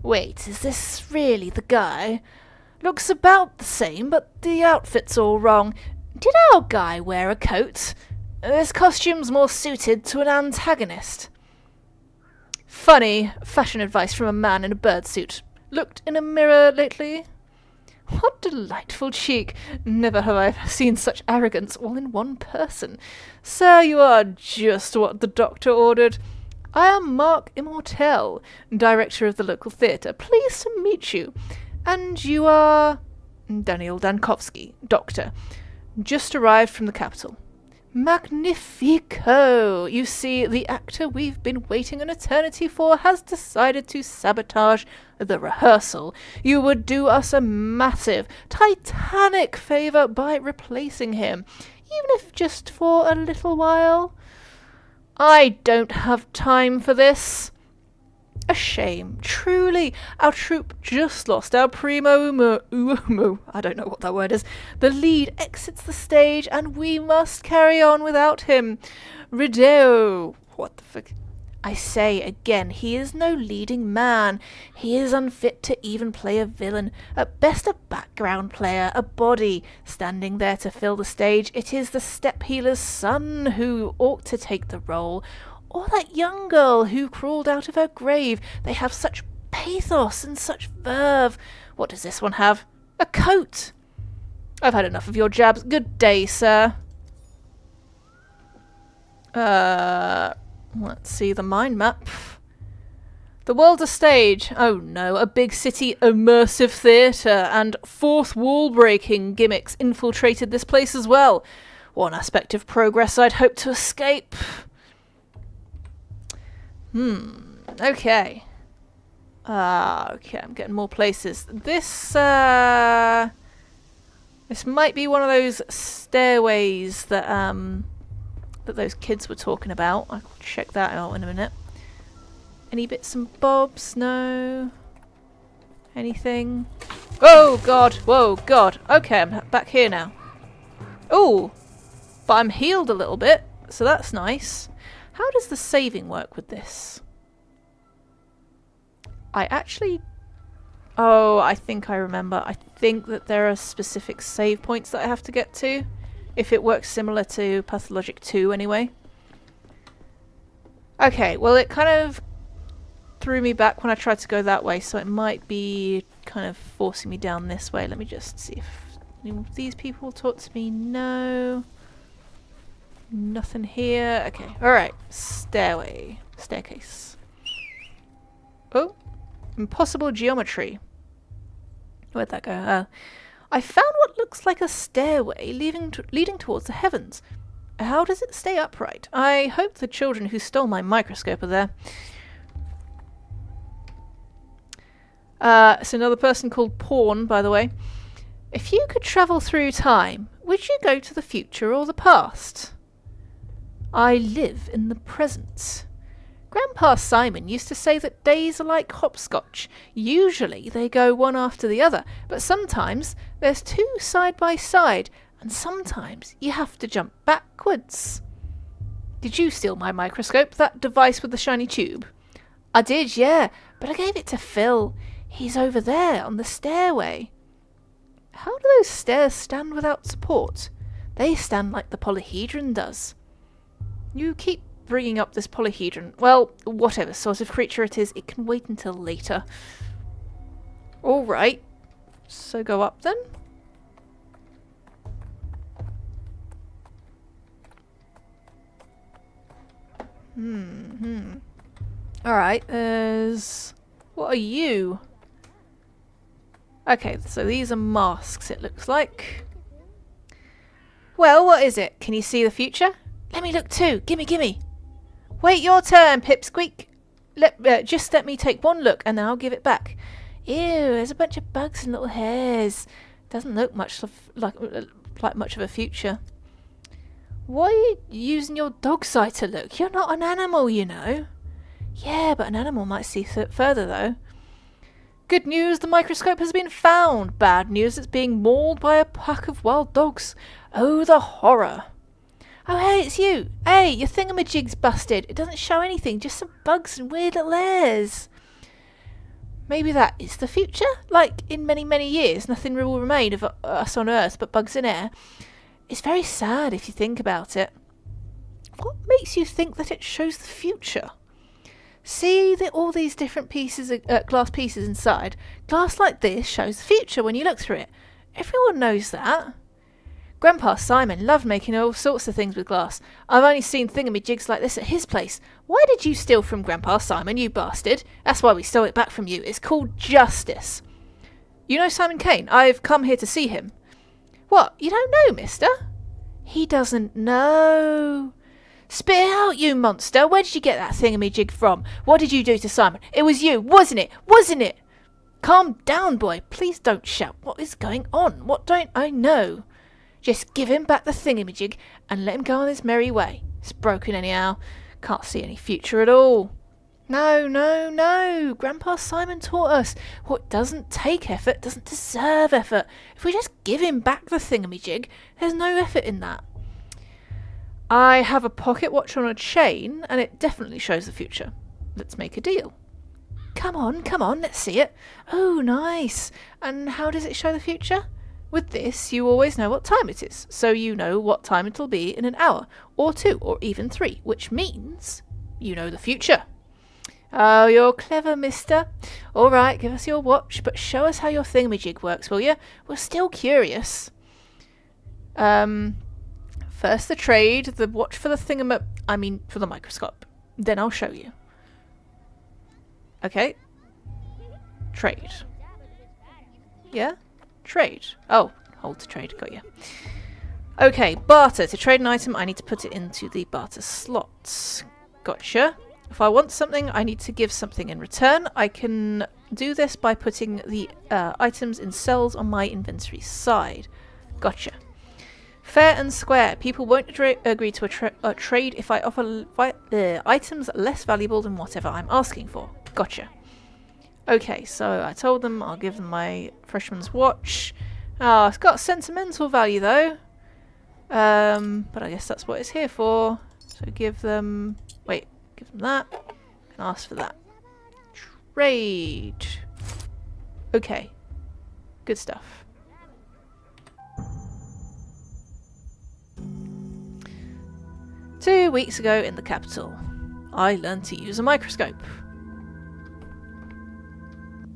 Wait, is this really the guy? Looks about the same, but the outfit's all wrong. Did our guy wear a coat? This costume's more suited to an antagonist. Funny, fashion advice from a man in a bird suit. Looked in a mirror lately? What delightful cheek! Never have I seen such arrogance all in one person. Sir, you are just what the doctor ordered. I am Mark Immortel, director of the local theatre. Pleased to meet you. And you are... Daniel Dankovsky, doctor. Just arrived from the capital. Magnifico! You see, the actor we've been waiting an eternity for has decided to sabotage the rehearsal. You would do us a massive, titanic favour by replacing him, even if just for a little while. I don't have time for this. A shame, truly. Our troupe just lost our primo uomo. I don't know what that word is. The lead exits the stage, and we must carry on without him. Rideo. What the fuck? I say again, he is no leading man. He is unfit to even play a villain. At best a background player, a body, standing there to fill the stage. It is the step healer's son who ought to take the role. Or that young girl who crawled out of her grave. They have such pathos and such verve. What does this one have? A coat. I've had enough of your jabs. Good day, sir. Let's see the mind map. The world's a stage. Oh no, a big city immersive theatre and fourth wall breaking gimmicks infiltrated this place as well. One aspect of progress I'd hoped to escape. Okay. Okay, I'm getting more places. This might be one of those stairways that that those kids were talking about. I'll check that out in a minute. Any bits and bobs? No. Anything? Oh god! Whoa, god! Okay, I'm back here now. Oh! But I'm healed a little bit, so that's nice. How does the saving work with this? I actually... Oh, I think I remember. I think that there are specific save points that I have to get to. If it works similar to Pathologic 2 anyway. Okay, well it kind of threw me back when I tried to go that way, so it might be kind of forcing me down this way. Let me just see if any of these people talk to me. No. Nothing here. Okay, alright. Stairway. Staircase. Oh. Impossible geometry. Where'd that go? I found what looks like a stairway leading towards the heavens. How does it stay upright? I hope the children who stole my microscope are there. It's another person called Pawn, by the way. If you could travel through time, would you go to the future or the past? I live in the present. Grandpa Simon used to say that days are like hopscotch. Usually they go one after the other, but sometimes there's two side by side, and sometimes you have to jump backwards. Did you steal my microscope, that device with the shiny tube? I did, yeah, but I gave it to Phil. He's over there on the stairway. How do those stairs stand without support? They stand like the polyhedron does. You keep bringing up this polyhedron. Well, whatever sort of creature it is, it can wait until later. Alright. So go up then. Alright, there's... What are you? Okay, so these are masks, it looks like. Well, what is it? Can you see the future? Let me look too. Gimme. Wait your turn, Pipsqueak. Just let me take one look and then I'll give it back. Ew, there's a bunch of bugs and little hairs. Doesn't look like much of a future. Why are you using your dog's eye to look? You're not an animal, you know. Yeah, but an animal might see further though. Good news, the microscope has been found. Bad news, it's being mauled by a pack of wild dogs. Oh, the horror. Oh, hey, it's you. Hey, your thingamajig's busted. It doesn't show anything, just some bugs and weird little hairs. Maybe that is the future? Like, in many, many years, nothing will remain of us on Earth but bugs in air. It's very sad if you think about it. What makes you think that it shows the future? See all these different pieces, glass pieces inside? Glass like this shows the future when you look through it. Everyone knows that. Grandpa Simon loved making all sorts of things with glass. I've only seen thingamajigs like this at his place. Why did you steal from Grandpa Simon, you bastard? That's why we stole it back from you. It's called justice. You know Simon Kane? I've come here to see him. What? You don't know, mister? He doesn't know. Spit it out, you monster. Where did you get that thingamajig from? What did you do to Simon? It was you, wasn't it? Wasn't it? Calm down, boy. Please don't shout. What is going on? What don't I know? Just give him back the thingamajig and let him go on his merry way. It's broken anyhow. Can't see any future at all. No. Grandpa Simon taught us what doesn't take effort doesn't deserve effort. If we just give him back the thingamajig, there's no effort in that. I have a pocket watch on a chain and it definitely shows the future. Let's make a deal. Come on, let's see it. Oh, nice. And how does it show the future? With this, you always know what time it is, so you know what time it'll be in an hour, or 2, or even 3, which means you know the future. Oh, you're clever, mister. All right, give us your watch, but show us how your thingamajig works, will you? We're still curious. First the trade, the watch for the for the microscope. Then I'll show you. Okay. Trade. Yeah? Trade. Oh, hold to trade. Got you. Okay, barter. To trade an item, I need to put it into the barter slots. Gotcha. If I want something, I need to give something in return. I can do this by putting the items in cells on my inventory side. Gotcha. Fair and square. People won't agree to a trade if I offer items less valuable than whatever I'm asking for. Gotcha. Okay, so I told them I'll give them my freshman's watch. Oh, it's got sentimental value though. But I guess that's what it's here for. So give them that and ask for that. Trade. Okay. Good stuff. Two weeks ago in the capital, I learned to use a microscope.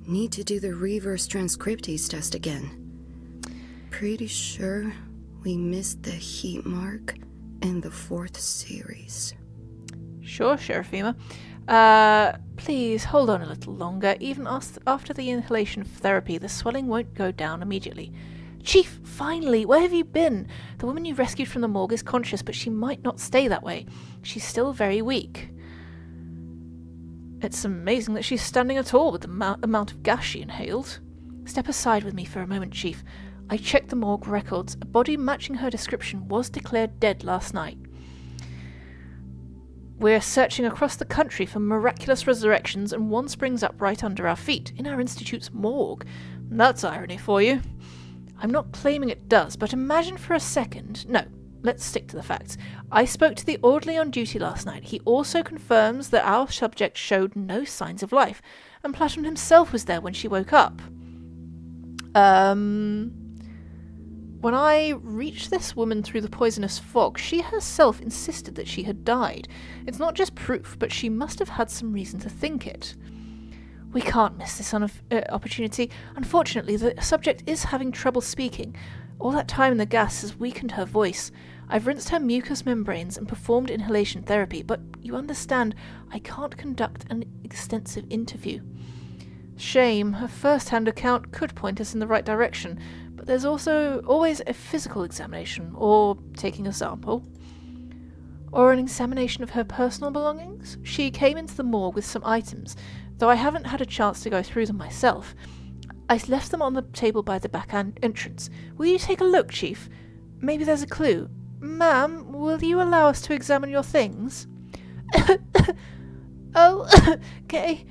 Need to do the reverse transcriptase test again. Pretty sure we missed the heat mark in the 4th series. Sure, Sheriffima. Please hold on a little longer. Even after the inhalation therapy, the swelling won't go down immediately. Chief, finally, where have you been? The woman you rescued from the morgue is conscious, but she might not stay that way. She's still very weak. It's amazing that she's standing at all with the amount of gas she inhaled. Step aside with me for a moment, Chief. I checked the morgue records. A body matching her description was declared dead last night. We're searching across the country for miraculous resurrections, and one springs up right under our feet, in our institute's morgue. That's irony for you. I'm not claiming it does, but imagine for a second... No, let's stick to the facts. I spoke to the orderly on duty last night. He also confirms that our subject showed no signs of life, and Platon himself was there when she woke up. When I reached this woman through the poisonous fog, she herself insisted that she had died. It's not just proof, but she must have had some reason to think it. We can't miss this opportunity. Unfortunately, the subject is having trouble speaking. All that time in the gas has weakened her voice. I've rinsed her mucous membranes and performed inhalation therapy, but you understand, I can't conduct an extensive interview. Shame. A first-hand account could point us in the right direction, but there's also always a physical examination, or taking a sample, or an examination of her personal belongings. She came into the morgue with some items, though I haven't had a chance to go through them myself. I left them on the table by the back entrance. Will you take a look, Chief? Maybe there's a clue. Ma'am, will you allow us to examine your things? Oh, okay.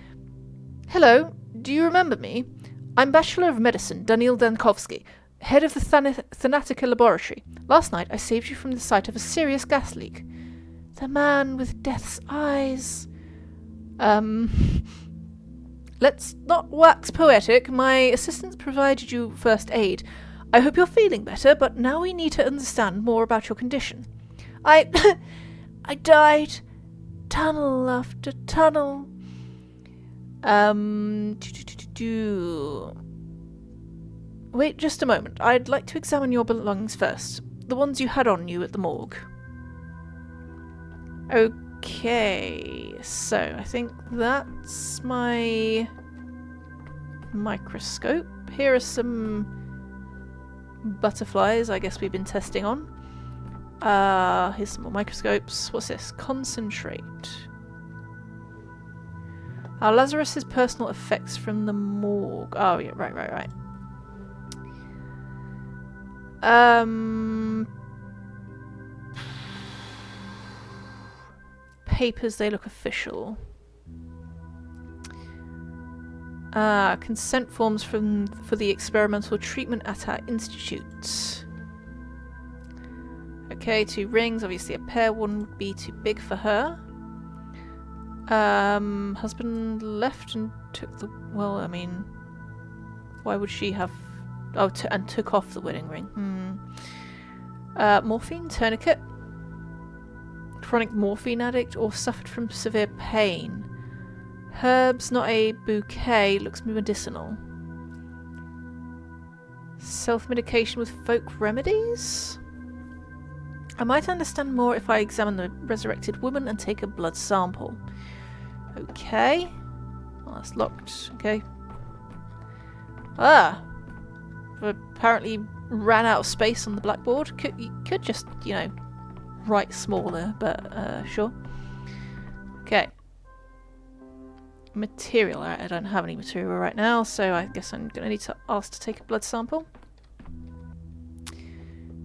Hello, do you remember me? I'm Bachelor of Medicine, Daniil Dankovsky, head of the Thanatica Laboratory. Last night I saved you from the sight of a serious gas leak. The man with death's eyes. Let's not wax poetic. My assistants provided you first aid. I hope you're feeling better, but now we need to understand more about your condition. I died. Tunnel after tunnel. Wait just a moment. I'd like to examine your belongings first. The ones you had on you at the morgue. Okay, so I think that's my microscope. Here are some butterflies I guess we've been testing on. Here's some more microscopes. What's this? Concentrate. Lazarus's personal effects from the morgue. Oh, yeah, right. Papers, they look official. Consent forms for the experimental treatment at our institute. Okay, 2 rings. Obviously a pair wouldn't be too big for her. Husband left and took the... Well, I mean... Why would she have... Oh, and took off the wedding ring. Morphine, tourniquet. Chronic morphine addict or suffered from severe pain. Herbs, not a bouquet. Looks medicinal. Self-medication with folk remedies? I might understand more if I examine the resurrected woman and take a blood sample. Okay. Well, that's locked. Okay. Apparently ran out of space on the blackboard. You could just, you know, write smaller, but sure. Okay. Material. I don't have any material right now, so I guess I'm going to need to ask to take a blood sample.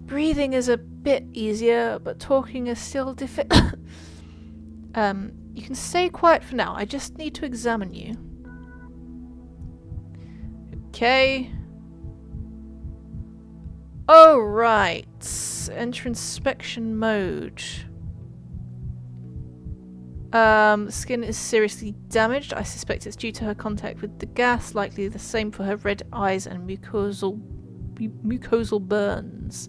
Breathing is a bit easier, but talking is still difficult. You can stay quiet for now. I just need to examine you. Okay. Oh, right. Enter inspection mode. The skin is seriously damaged. I suspect it's due to her contact with the gas. Likely the same for her red eyes and mucosal burns.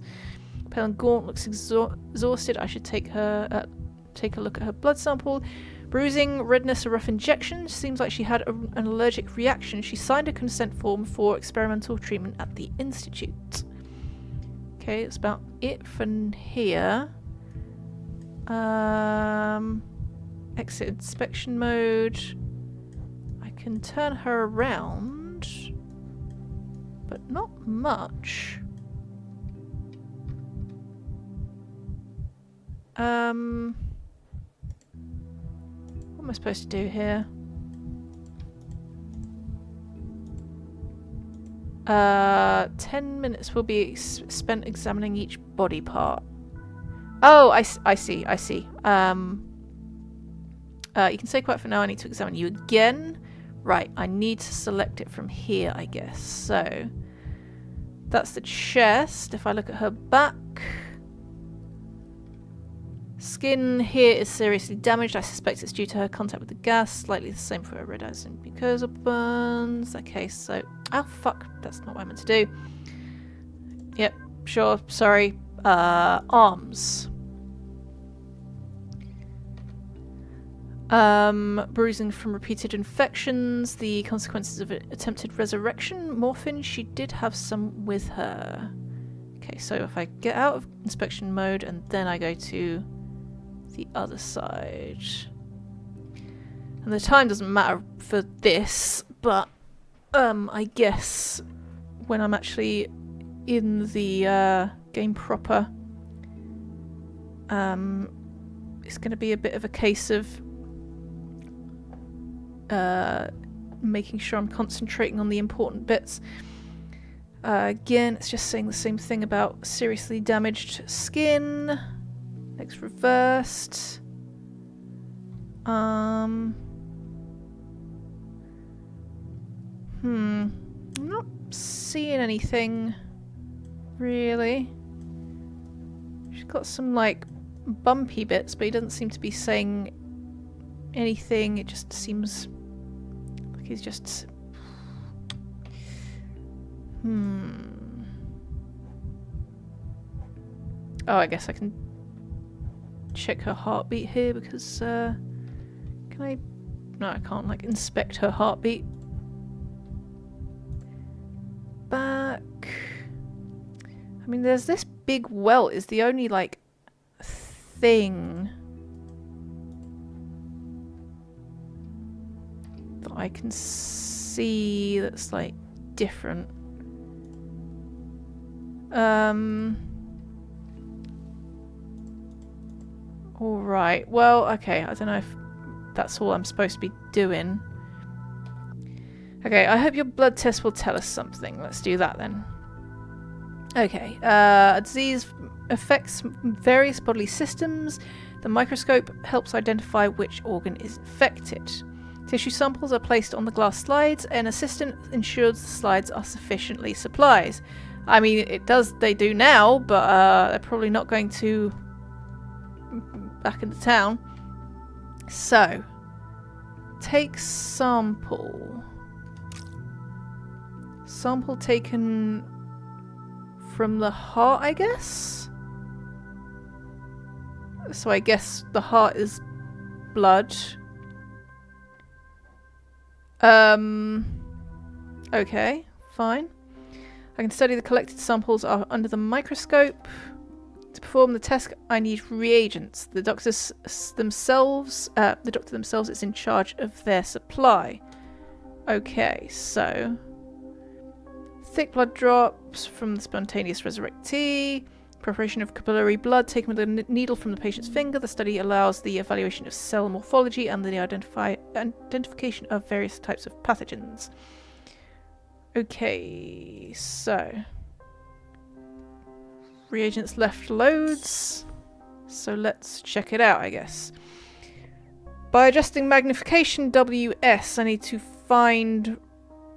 Pale and gaunt, looks exhausted. I should take a look at her blood sample. Bruising, redness, a rough injection. Seems like she had an allergic reaction. She signed a consent form for experimental treatment at the institute. Okay, that's about it from here. Exit inspection mode. I can turn her around, but not much. What am I supposed to do here? 10 minutes will be spent examining each body part. Oh, I see. You can stay quiet for now. I need to examine you again. Right, I need to select it from here, I guess. So, that's the chest. If I look at her back... Skin here is seriously damaged. I suspect it's due to her contact with the gas. Slightly the same for her red eyes and mucosa burns. Okay, so... Oh, fuck. That's not what I meant to do. Yep, sure. Sorry. Arms. Bruising from repeated infections. The consequences of attempted resurrection. Morphine. She did have some with her. Okay, so if I get out of inspection mode and then I go to... the other side. And the time doesn't matter for this, but I guess when I'm actually in the game proper, it's going to be a bit of a case of making sure I'm concentrating on the important bits. Again, it's just saying the same thing about seriously damaged skin. Next reversed. I'm not seeing anything really. She's got some like bumpy bits, but he doesn't seem to be saying anything. It just seems like he's just Oh, I guess I can check her heartbeat here because can I? No, I can't like inspect her heartbeat. Back. I mean, there's this big welt is the only like thing that I can see that's like different. Alright, well, okay, I don't know if that's all I'm supposed to be doing. Okay, I hope your blood test will tell us something. Let's do that then. Okay, a disease affects various bodily systems. The microscope helps identify which organ is infected. Tissue samples are placed on the glass slides. An assistant ensures the slides are sufficiently supplied. I mean, they do now, but they're probably not going to back in the town. So, take sample. Sample taken from the heart, I guess? So I guess the heart is blood. Okay, fine. I can study the collected samples under the microscope. To perform the test, I need reagents. The doctor themselves is in charge of their supply. Okay, so thick blood drops from the spontaneous resurrectee. Preparation of capillary blood taken with a needle from the patient's finger. The study allows the evaluation of cell morphology and the identification of various types of pathogens. Okay, so reagents left loads. So let's check it out, I guess. By adjusting magnification WS, I need to find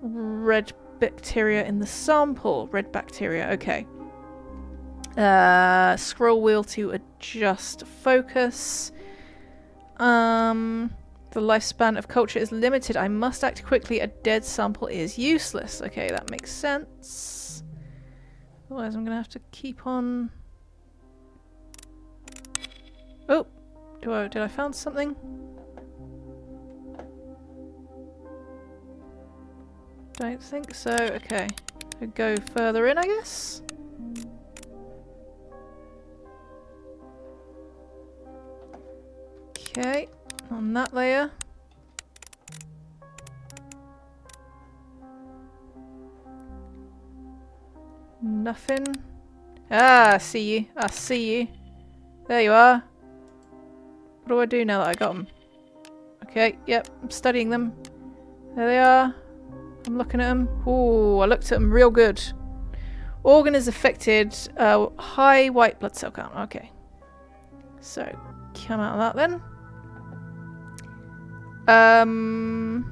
red bacteria in the sample. Red bacteria, okay. Scroll wheel to adjust focus. The lifespan of culture is limited. I must act quickly. A dead sample is useless. Okay, that makes sense. Otherwise I'm gonna have to keep on... Oh! Did I found something? Don't think so. Okay. I'll go further in, I guess? Okay, on that layer. Nothing. Ah, I see you. I see you. There you are. What do I do now that I got them? Okay, yep, I'm studying them. There they are. I'm looking at them. Ooh, I looked at them real good. Organ is affected. High white blood cell count. Okay. So, come out of that then.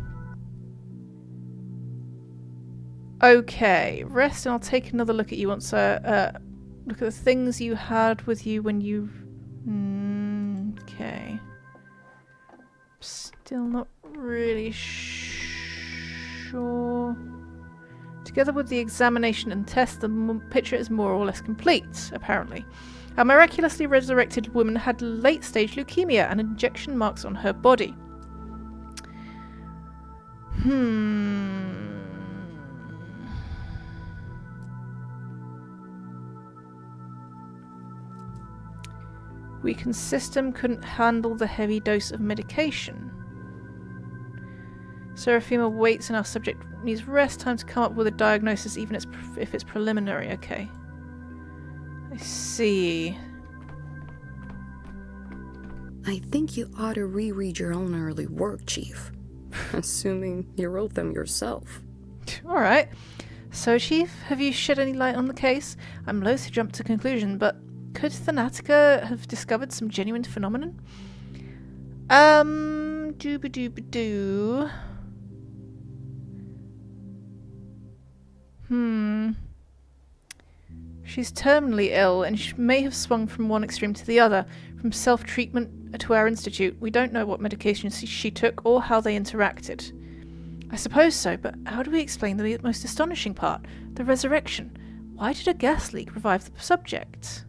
Okay, rest and I'll take another look at you once look at the things you had with you when you... okay. Still not really sure. Together with the examination and test, the picture is more or less complete, apparently. A miraculously resurrected woman had late-stage leukemia and injection marks on her body. Weakened system couldn't handle the heavy dose of medication. Seraphima waits and our subject needs rest time to come up with a diagnosis even if it's preliminary. Okay. I see. I think you ought to reread your own early work, Chief. Assuming you wrote them yourself. Alright. So, Chief, have you shed any light on the case? I'm loath to jump to conclusion, but could Thanatica have discovered some genuine phenomenon? Dooba-dooba-doo. She's terminally ill, and she may have swung from one extreme to the other, from self-treatment to our institute. We don't know what medications she took or how they interacted. I suppose so, but how do we explain the most astonishing part? The resurrection. Why did a gas leak revive the subject?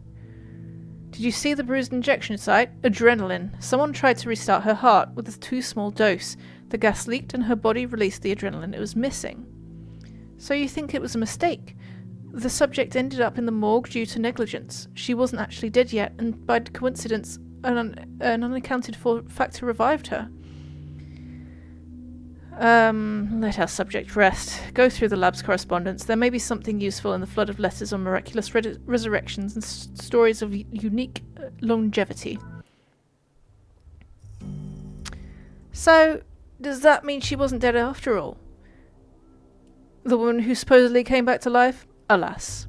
Did you see the bruised injection site? Adrenaline. Someone tried to restart her heart with a too small dose. The gas leaked and her body released the adrenaline it was missing. So you think it was a mistake? The subject ended up in the morgue due to negligence. She wasn't actually dead yet, and by coincidence, an unaccounted for factor revived her. Let our subject rest. Go through the lab's correspondence. There may be something useful in the flood of letters on miraculous resurrections and stories of unique longevity. So, does that mean she wasn't dead after all? The woman who supposedly came back to life? Alas.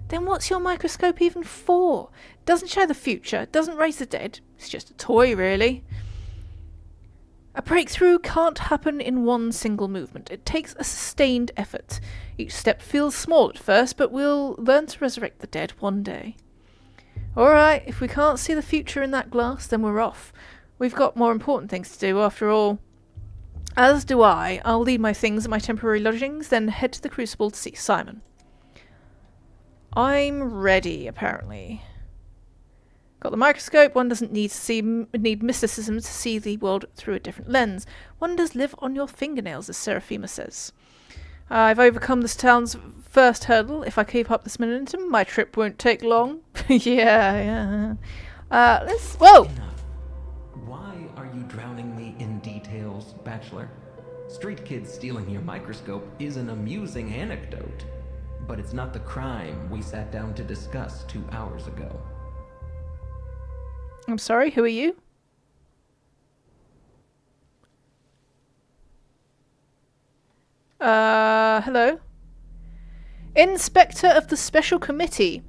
Then what's your microscope even for? It doesn't show the future, it doesn't raise the dead. It's just a toy, really. A breakthrough can't happen in one single movement. It takes a sustained effort. Each step feels small at first, but we'll learn to resurrect the dead one day. Alright, if we can't see the future in that glass, then we're off. We've got more important things to do, after all. As do I. I'll leave my things at my temporary lodgings, then head to the Crucible to see Simon. I'm ready, apparently. Got the microscope. One doesn't need mysticism to see the world through a different lens. Wonders live on your fingernails, as Seraphima says. I've overcome this town's first hurdle. If I keep up this momentum, my trip won't take long. Yeah. Whoa! Why are you drowning me in details, Bachelor? Street kids stealing your microscope is an amusing anecdote, but it's not the crime we sat down to discuss 2 hours ago. I'm sorry, who are you? Hello? Inspector of the Special Committee.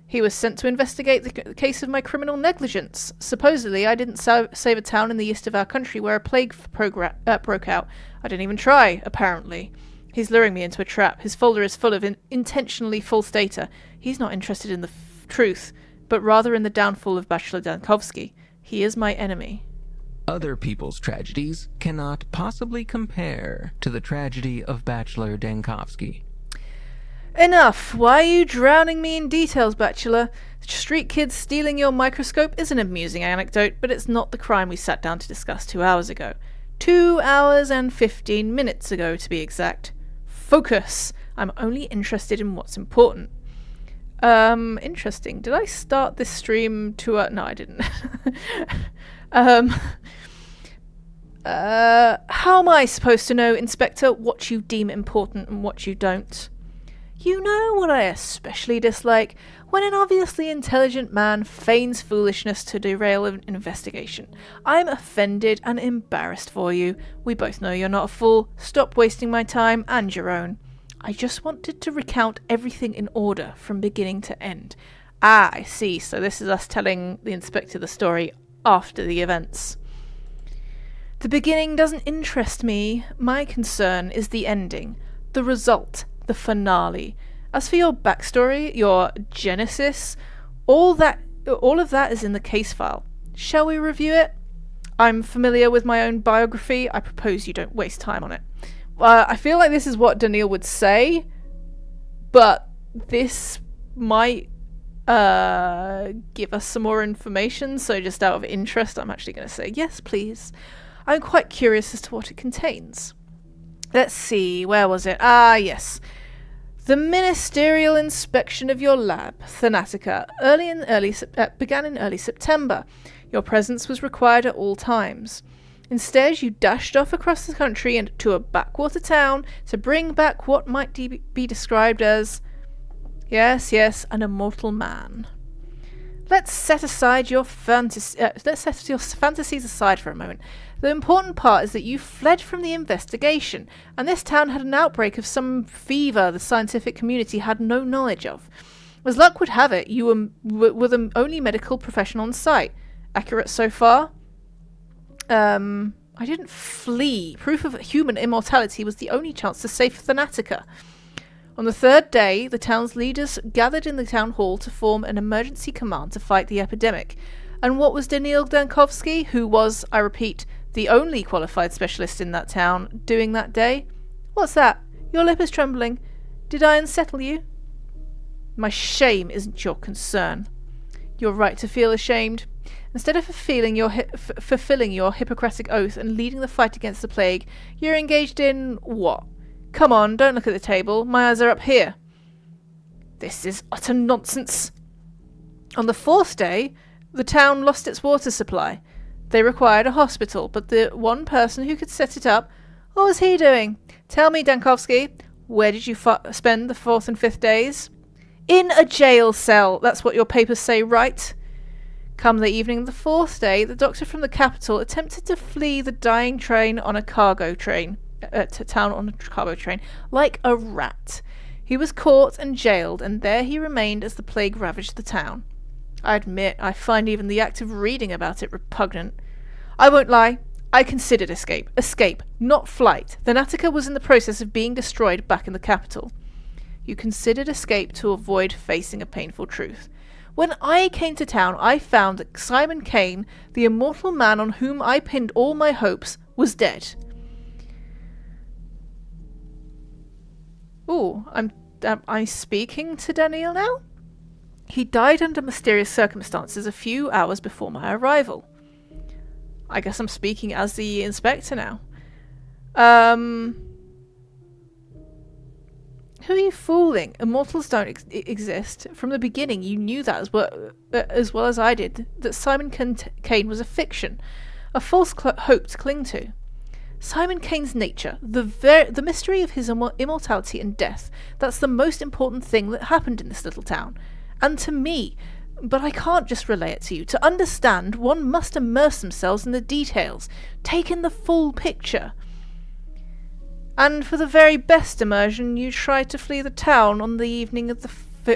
He was sent to investigate the case of my criminal negligence. Supposedly, I didn't save a town in the east of our country where a plague broke out. I didn't even try, apparently. He's luring me into a trap. His folder is full of intentionally false data. He's not interested in the truth, but rather in the downfall of Bachelor Dankovsky. He is my enemy. Other people's tragedies cannot possibly compare to the tragedy of Bachelor Dankovsky. Enough! Why are you drowning me in details, Bachelor? Street kids stealing your microscope is an amusing anecdote, but it's not the crime we sat down to discuss 2 hours ago. 2 hours and 15 minutes ago, to be exact. Focus! I'm only interested in what's important. Interesting. Did I start this stream to... no, I didn't. How am I supposed to know, Inspector, what you deem important and what you don't? You know what I especially dislike? When an obviously intelligent man feigns foolishness to derail an investigation. I'm offended and embarrassed for you. We both know you're not a fool. Stop wasting my time and your own. I just wanted to recount everything in order from beginning to end. Ah, I see. So this is us telling the inspector the story after the events. The beginning doesn't interest me. My concern is the ending, the result, the finale. As for your backstory, your genesis, all of that is in the case file. Shall we review it? I'm familiar with my own biography. I propose you don't waste time on it. I feel like this is what Daniil would say, but this might give us some more information, so just out of interest, I'm actually going to say yes, please. I'm quite curious as to what it contains. Let's see, where was it? Ah, yes. The ministerial inspection of your lab, Thanatica, began in early September. Your presence was required at all times. Instead, you dashed off across the country and to a backwater town to bring back what might be described as, yes, an immortal man. Let's set your fantasies aside for a moment. The important part is that you fled from the investigation, and this town had an outbreak of some fever the scientific community had no knowledge of. As luck would have it, you were the only medical professional on site. Accurate so far? I didn't flee. Proof of human immortality was the only chance to save Thanatica. On the third day, the town's leaders gathered in the town hall to form an emergency command to fight the epidemic. And what was Daniil Dankovsky, who was, I repeat, the only qualified specialist in that town, doing that day? What's that? Your lip is trembling. Did I unsettle you? My shame isn't your concern. You're right to feel ashamed. Instead of fulfilling your Hippocratic oath and leading the fight against the plague, you're engaged in what? Come on, don't look at the table. My eyes are up here. This is utter nonsense. On the fourth day, the town lost its water supply. They required a hospital, but the one person who could set it up, what was he doing? Tell me, Dankovsky, where did you spend the fourth and fifth days? In a jail cell. That's what your papers say, right? Come the evening of the fourth day, the doctor from the capital attempted to flee the dying train on a cargo train. To town on a cargo train, like a rat. He was caught and jailed, and there he remained as the plague ravaged the town. I admit, I find even the act of reading about it repugnant. I won't lie, I considered escape. Escape, not flight. Thanatica was in the process of being destroyed back in the capital. You considered escape to avoid facing a painful truth. When I came to town, I found that Simon Kane, the immortal man on whom I pinned all my hopes, was dead. Ooh, am I speaking to Daniil now? He died under mysterious circumstances a few hours before my arrival. I guess I'm speaking as the inspector now. Who are you fooling? Immortals don't exist. From the beginning, you knew that as well as I did, that Simon Kane was a fiction, a false hope to cling to. Simon Kane's nature, the mystery of his immortality and death, that's the most important thing that happened in this little town. And to me, but I can't just relay it to you. To understand, one must immerse themselves in the details, take in the full picture. And for the very best immersion, you tried to flee the town on the evening of the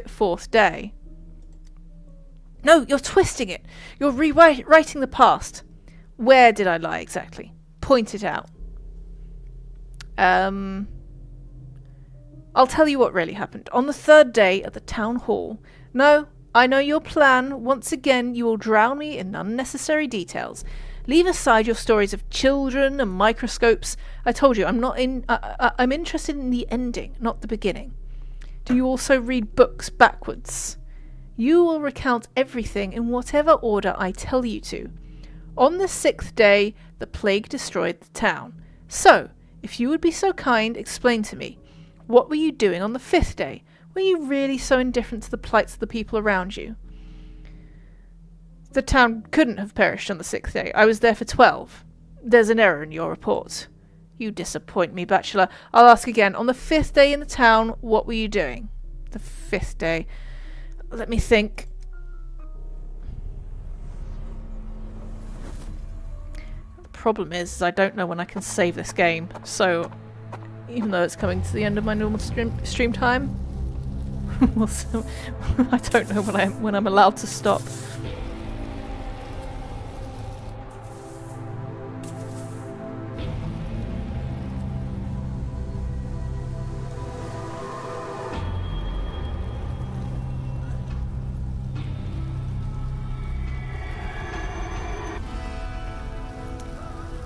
fourth day. No, you're twisting it. You're rewriting the past. Where did I lie exactly? Point it out. I'll tell you what really happened. On the third day at the town hall... No, I know your plan. Once again, you will drown me in unnecessary details. Leave aside your stories of children and microscopes. I told you, I'm interested in the ending, not the beginning. Do you also read books backwards? You will recount everything in whatever order I tell you to. On the sixth day, the plague destroyed the town. So, if you would be so kind, explain to me. What were you doing on the fifth day? Were you really so indifferent to the plights of the people around you? The town couldn't have perished on the sixth day. I was there for 12. There's an error in your report. You disappoint me, Bachelor. I'll ask again. On the 5th day in the town, what were you doing? The 5th day. Let me think. The problem is I don't know when I can save this game. So, even though it's coming to the end of my normal stream time, I don't know when I'm allowed to stop.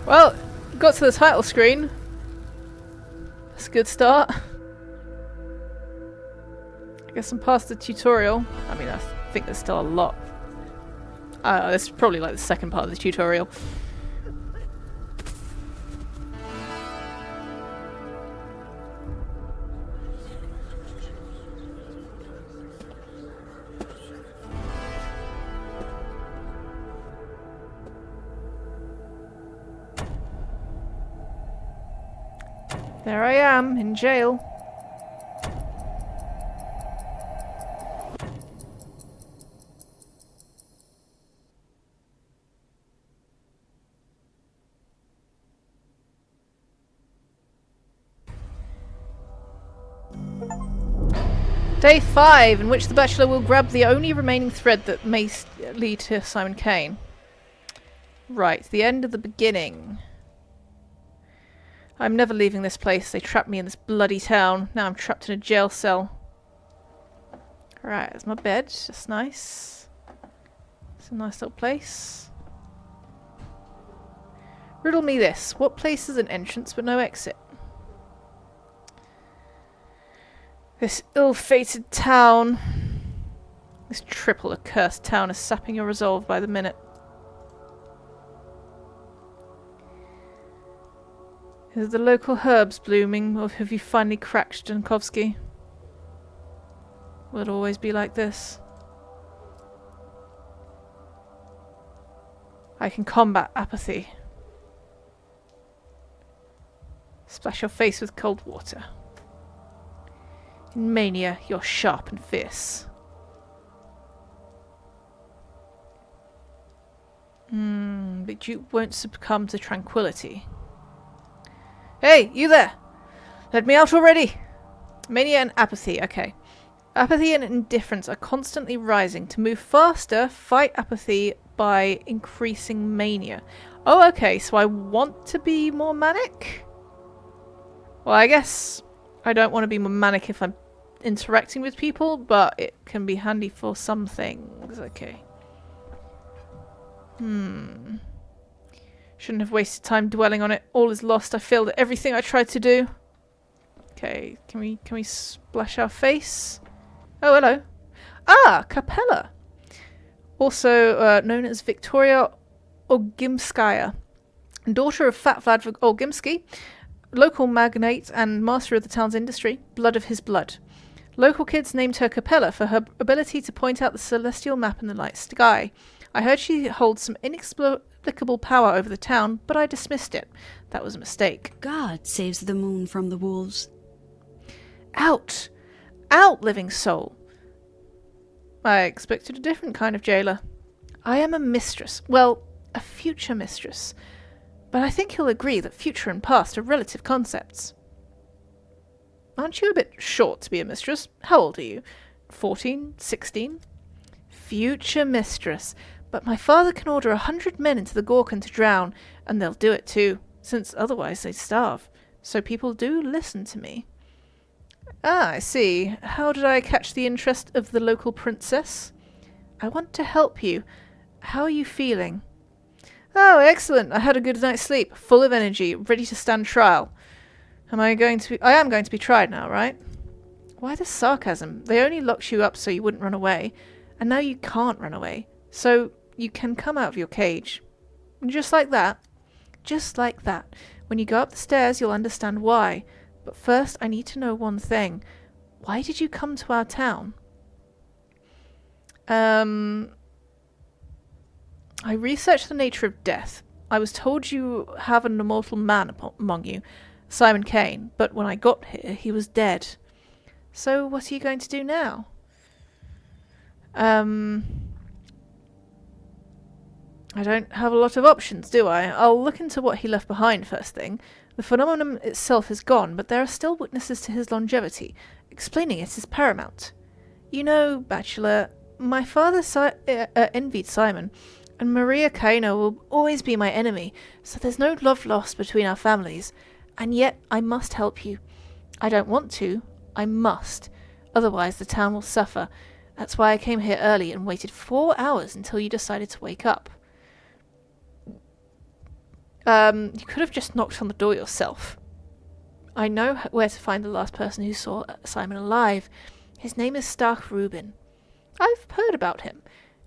Well, got to the title screen. That's a good start. I guess I'm past the tutorial. I mean, I think there's still a lot. This is probably like the second part of the tutorial. There I am, in jail. Day 5, in which the Bachelor will grab the only remaining thread that may lead to Simon Kane. Right, the end of the beginning. I'm never leaving this place. They trapped me in this bloody town. Now I'm trapped in a jail cell. Right, there's my bed. That's nice. It's a nice little place. Riddle me this. What place is an entrance but no exit? This ill-fated town. This triple accursed town is sapping your resolve by the minute. Is the local herbs blooming, or have you finally cracked Jankovsky? Will it always be like this? I can combat apathy. Splash your face with cold water. In mania, you're sharp and fierce. But you won't succumb to tranquility. Hey, you there! Let me out already! Mania and apathy, okay. Apathy and indifference are constantly rising. To move faster, fight apathy by increasing mania. Oh, okay, so I want to be more manic? Well, I guess I don't want to be more manic if I'm interacting with people, but it can be handy for some things. Okay. Shouldn't have wasted time dwelling on it. All is lost. I failed at everything I tried to do. Okay, can we splash our face? Oh, hello. Ah, Capella. Also known as Victoria Ogimskaya, daughter of Fat Vlad Ogimsky, local magnate and master of the town's industry, blood of his blood. Local kids named her Capella for her ability to point out the celestial map in the night sky. I heard she holds some inexplicable power over the town, but I dismissed it. That was a mistake. God saves the moon from the wolves. Out! Out, living soul! I expected a different kind of jailer. I am a mistress. Well, a future mistress. But I think you'll agree that future and past are relative concepts. Aren't you a bit short to be a mistress? How old are you? 14? 16? Future mistress. But my father can order 100 men into the Gorkon to drown, and they'll do it too, since otherwise they'd starve. So people do listen to me. Ah, I see. How did I catch the interest of the local princess? I want to help you. How are you feeling? Oh, excellent. I had a good night's sleep, full of energy, ready to stand trial. I am going to be tried now, right? Why the sarcasm? They only locked you up so you wouldn't run away, and now you can't run away. So you can come out of your cage. Just like that. Just like that. When you go up the stairs, you'll understand why. But first, I need to know one thing. Why did you come to our town? I researched the nature of death. I was told you have an immortal man among you, Simon Kane, but when I got here, he was dead. So what are you going to do now? I don't have a lot of options, do I? I'll look into what he left behind first thing. The phenomenon itself is gone, but there are still witnesses to his longevity. Explaining it is paramount. You know, Bachelor, my father envied Simon, and Maria Kaino will always be my enemy, so there's no love lost between our families. And yet, I must help you. I don't want to. I must. Otherwise, the town will suffer. That's why I came here early and waited 4 hours until you decided to wake up. You could have just knocked on the door yourself. I know where to find the last person who saw Simon alive. His name is Stark Rubin. I've heard about him.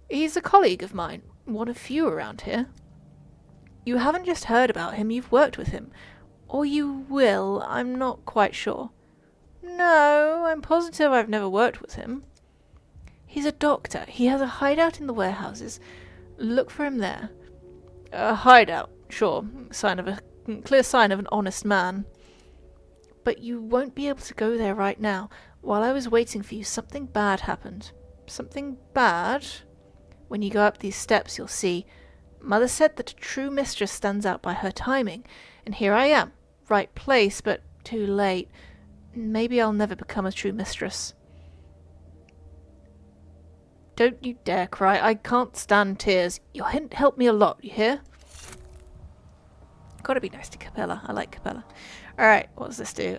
He's a colleague of mine, one of few around here. You haven't just heard about him, you've worked with him. Or you will, I'm not quite sure. No, I'm positive I've never worked with him. He's a doctor. He has a hideout in the warehouses. Look for him there. A hideout, sure. Clear sign of an honest man. But you won't be able to go there right now. While I was waiting for you, something bad happened. Something bad? When you go up these steps, you'll see. Mother said that a true mistress stands out by her timing. And here I am. Right place, but too late. Maybe I'll never become a true mistress. Don't you dare cry. I can't stand tears. Your hint helped me a lot, you hear? Gotta be nice to Capella. I like Capella. Alright, what does this do?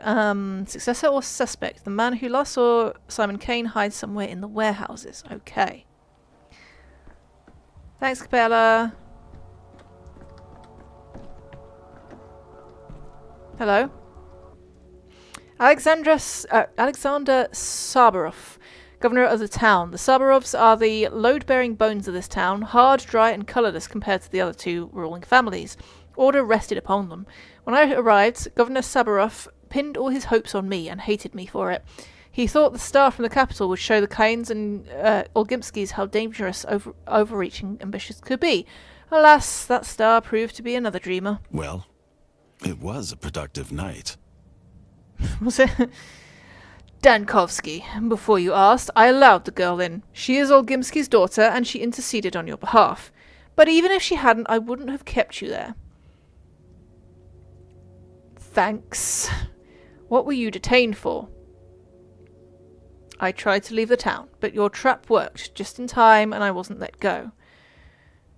Successor or suspect? The man who last saw Simon Kane hides somewhere in the warehouses. Okay. Thanks, Capella. Hello? Alexander Sabarov, governor of the town. The Sabarovs are the load-bearing bones of this town, hard, dry, and colourless compared to the other two ruling families. Order rested upon them. When I arrived, Governor Sabarov pinned all his hopes on me and hated me for it. He thought the star from the capital would show the Kains and Olgimskis how dangerous, overreaching ambitions could be. Alas, that star proved to be another dreamer. Well, it was a productive night. Was it? Dankovsky, before you asked, I allowed the girl in. She is Olgimski's daughter, and she interceded on your behalf. But even if she hadn't, I wouldn't have kept you there. Thanks. What were you detained for? I tried to leave the town, but your trap worked just in time, and I wasn't let go.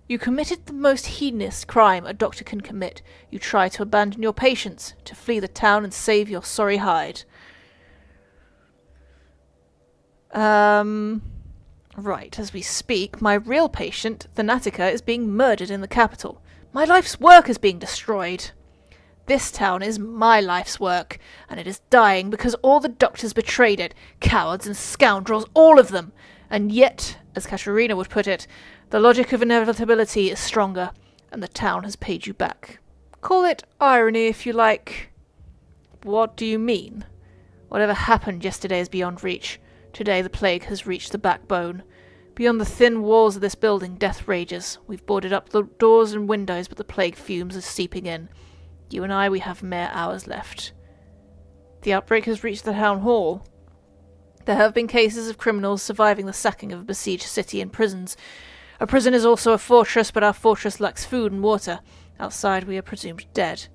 You committed the most heinous crime a doctor can commit. You tried to abandon your patients, to flee the town and save your sorry hide. Right, as we speak, my real patient, Thanatica, is being murdered in the capital. My life's work is being destroyed. This town is my life's work, and it is dying because all the doctors betrayed it. Cowards and scoundrels, all of them. And yet, as Katerina would put it, the logic of inevitability is stronger, and the town has paid you back. Call it irony if you like. What do you mean? Whatever happened yesterday is beyond reach. Today the plague has reached the backbone. Beyond the thin walls of this building, death rages. We've boarded up the doors and windows, but the plague fumes are seeping in. You and I, we have mere hours left. The outbreak has reached the town hall. There have been cases of criminals surviving the sacking of a besieged city and prisons. A prison is also a fortress, but our fortress lacks food and water. Outside we are presumed dead.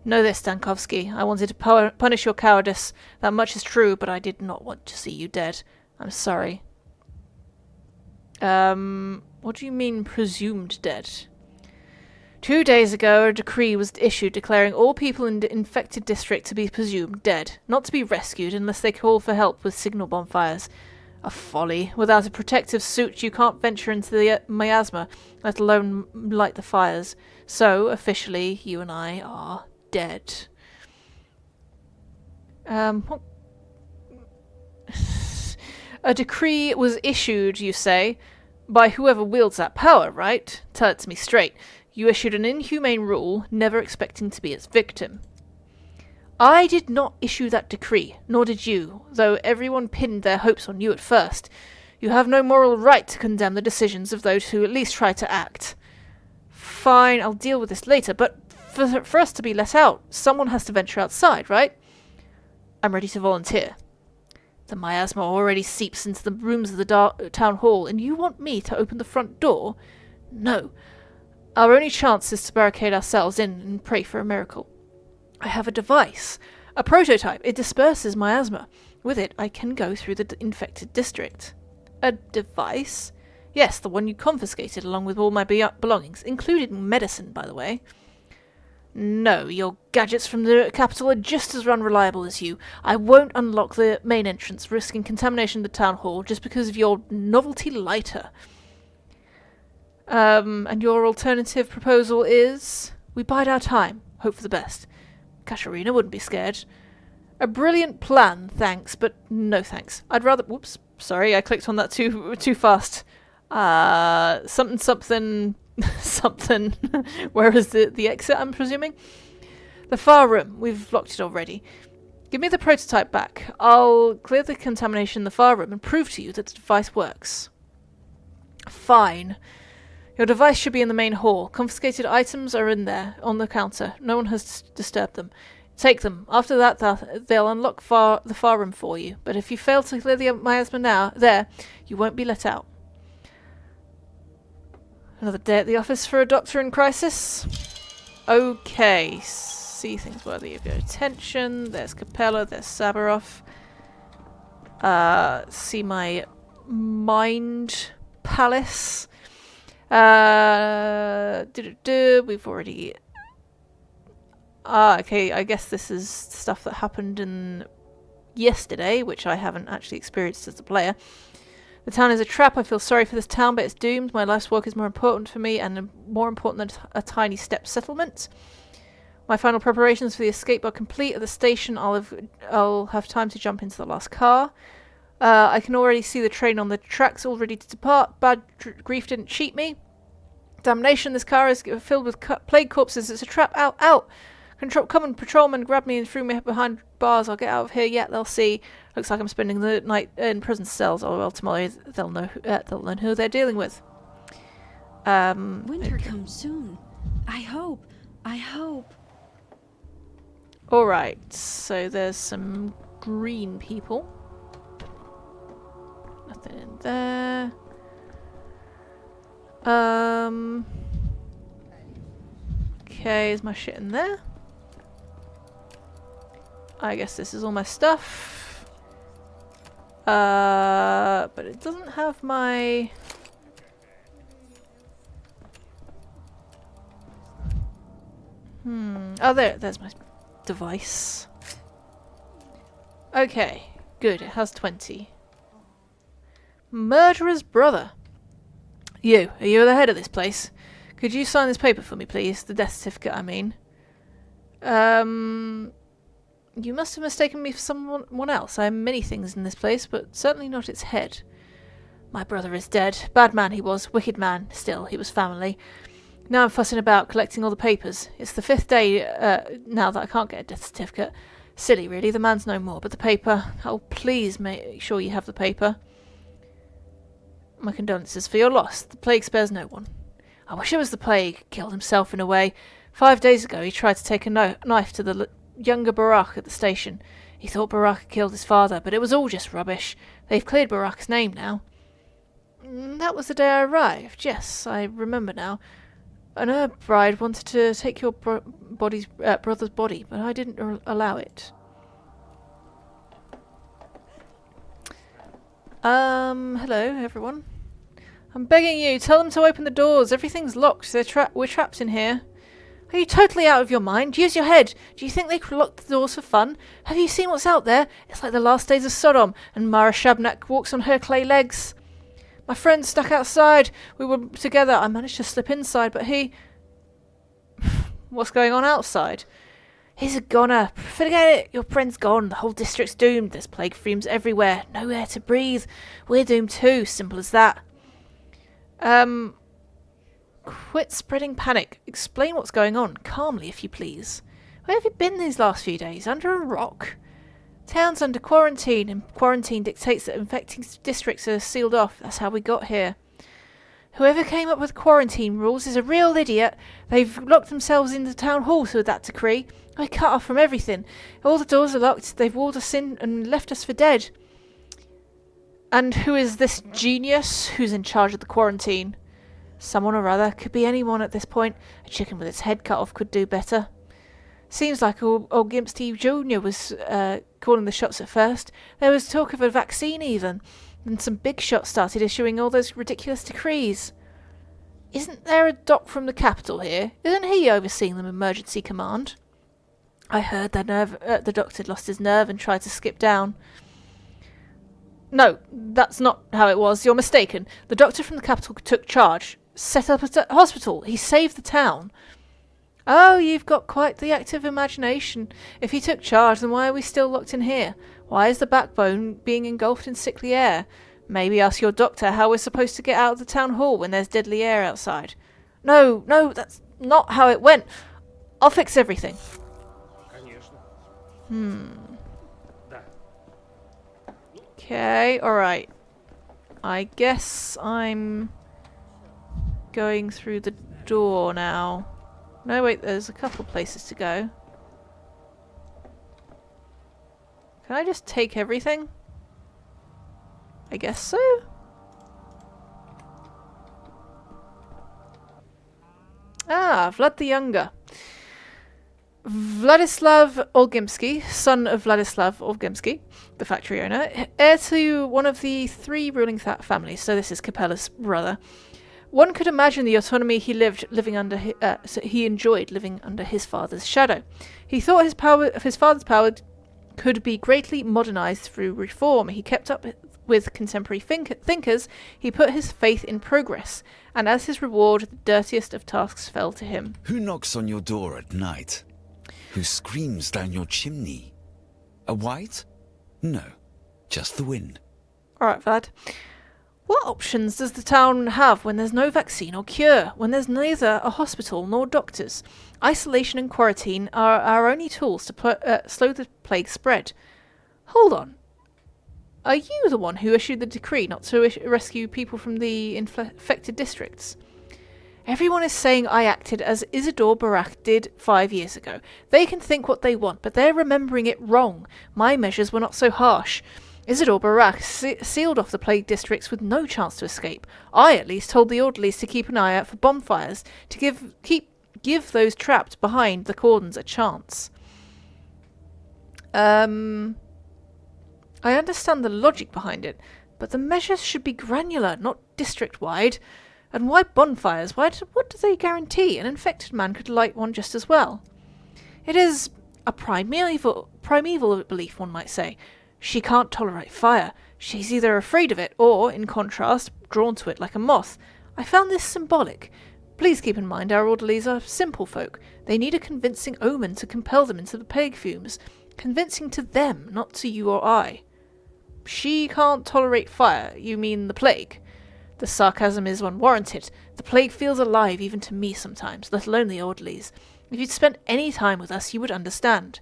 Know this, Dankovsky. I wanted to punish your cowardice. That much is true, but I did not want to see you dead. I'm sorry. What do you mean, presumed dead? 2 days ago, a decree was issued declaring all people in the infected district to be presumed dead, not to be rescued unless they call for help with signal bonfires. A folly. Without a protective suit, you can't venture into the miasma, let alone light the fires. So, officially, you and I are dead. What? A decree was issued, you say, by whoever wields that power, right? Tell it to me straight. You issued an inhumane rule, never expecting to be its victim. I did not issue that decree, nor did you, though everyone pinned their hopes on you at first. You have no moral right to condemn the decisions of those who at least try to act. fine, I'll deal with this later, but for us to be let out, someone has to venture outside, right? I'm ready to volunteer. The miasma already seeps into the rooms of the town hall, and you want me to open the front door? No. Our only chance is to barricade ourselves in and pray for a miracle. I have a device. A prototype. It disperses miasma. With it, I can go through the infected district. A device? Yes, the one you confiscated along with all my belongings, including medicine, by the way. No, your gadgets from the capital are just as unreliable as you. I won't unlock the main entrance, risking contamination of the town hall just because of your novelty lighter. And your alternative proposal is? We bide our time, hope for the best. Katarina wouldn't be scared. A brilliant plan, thanks, but no thanks. I'd rather... Whoops, sorry, I clicked on that too fast. Something... something. Where is the exit, I'm presuming? The far room. We've locked it already. Give me the prototype back. I'll clear the contamination in the far room and prove to you that the device works. Fine. Your device should be in the main hall. Confiscated items are in there, on the counter. No one has disturbed them. Take them. After that, they'll unlock the far room for you. But if you fail to clear the miasma you won't be let out. Another day at the office for a doctor in crisis? Okay. See things worthy of your attention. There's Capella, there's Sabaroff. See my mind palace. We've already... okay, I guess this is stuff that happened in yesterday, which I haven't actually experienced as a player. The town is a trap. I feel sorry for this town, but it's doomed. My life's work is more important for me, and more important than a tiny step settlement. My final preparations for the escape are complete. At the station, I'll have time to jump into the last car. I can already see the train on the tracks, all ready to depart. Bad grief didn't cheat me. Damnation, this car is filled with plague corpses. It's a trap. Out, out! Common patrolman grabbed me and threw me behind bars. I'll get out of here yet. They'll see. Looks like I'm spending the night in prison cells. Oh well, tomorrow they'll know who they're dealing with. Winter comes soon. I hope. Alright, so there's some green people. Nothing in there. Okay, is my shit in there? I guess this is all my stuff. But it doesn't have my... Oh, there's my device. Okay, good, it has 20. Murderer's brother. Are you the head of this place? Could you sign this paper for me, please? The death certificate, I mean. You must have mistaken me for someone else. I am many things in this place, but certainly not its head. My brother is dead. Bad man he was. Wicked man. Still, he was family. Now I'm fussing about, collecting all the papers. It's the 5th day now that I can't get a death certificate. Silly, really. The man's no more. But the paper... Oh, please make sure you have the paper. My condolences for your loss. The plague spares no one. I wish it was the plague. Killed himself in a way. 5 days ago he tried to take a knife to the younger Barak at the station. He thought Barak had killed his father, but it was all just rubbish. They've cleared Barak's name now. That was the day I arrived. Yes, I remember now. An herb bride wanted to take your brother's body, but I didn't allow it. Hello, everyone. I'm begging you, tell them to open the doors. Everything's locked. We're trapped in here. Are you totally out of your mind? Use your head. Do you think they locked the doors for fun? Have you seen what's out there? It's like the last days of Sodom, and Mara Shabnak walks on her clay legs. My friend's stuck outside. We were together. I managed to slip inside, but he... What's going on outside? He's a goner. Forget it. Your friend's gone. The whole district's doomed. There's plague fumes everywhere. No air to breathe. We're doomed too. Simple as that. Quit spreading panic. Explain what's going on. Calmly, if you please. Where have you been these last few days? Under a rock? Town's under quarantine, and quarantine dictates that infecting districts are sealed off. That's how we got here. Whoever came up with quarantine rules is a real idiot. They've locked themselves in the town hall with that decree. We're cut off from everything. All the doors are locked. They've walled us in and left us for dead. And who is this genius who's in charge of the quarantine? Someone or other. Could be anyone at this point. A chicken with its head cut off could do better. Seems like old Gimp Steve Jr. was calling the shots at first. There was talk of a vaccine even. And some big shots started issuing all those ridiculous decrees. Isn't there a doc from the capital here? Isn't he overseeing the emergency command? I heard the doctor had lost his nerve and tried to skip down. No, that's not how it was. You're mistaken. The doctor from the capital took charge. Set up a hospital. He saved the town. Oh, you've got quite the active imagination. If he took charge, then why are we still locked in here? Why is the backbone being engulfed in sickly air? Maybe ask your doctor how we're supposed to get out of the town hall when there's deadly air outside. No, that's not how it went. I'll fix everything. Okay, alright. I guess I'm going through the door now. No, wait, there's a couple places to go. Can I just take everything? I guess so? Ah, Vlad the Younger. Vladislav Olgimsky, son of Vladislav Olgimsky, the factory owner, heir to one of the three ruling families, so this is Capella's brother. One could imagine the autonomy he enjoyed living under his father's shadow. He thought his father's power could be greatly modernized through reform. He kept up with contemporary thinkers. He put his faith in progress, and as his reward, the dirtiest of tasks fell to him. Who knocks on your door at night? Who screams down your chimney? A wight? No, just the wind. Alright, Vlad. What options does the town have when there's no vaccine or cure? When there's neither a hospital nor doctors? Isolation and quarantine are our only tools to slow the plague spread. Hold on. Are you the one who issued the decree not to rescue people from the infected districts? Everyone is saying I acted as Isidore Barak did 5 years ago. They can think what they want, but they're remembering it wrong. My measures were not so harsh. Isidore Barak sealed off the plague districts with no chance to escape. I at least told the orderlies to keep an eye out for bonfires, to give those trapped behind the cordons a chance. I understand the logic behind it, but the measures should be granular, not district-wide. And why bonfires? What do they guarantee? An infected man could light one just as well. It is a primeval belief, one might say. She can't tolerate fire. She's either afraid of it or, in contrast, drawn to it like a moth. I found this symbolic. Please keep in mind our orderlies are simple folk. They need a convincing omen to compel them into the plague fumes. Convincing to them, not to you or I. She can't tolerate fire. You mean the plague? The sarcasm is unwarranted. The plague feels alive even to me sometimes, let alone the orderlies. If you'd spent any time with us, you would understand.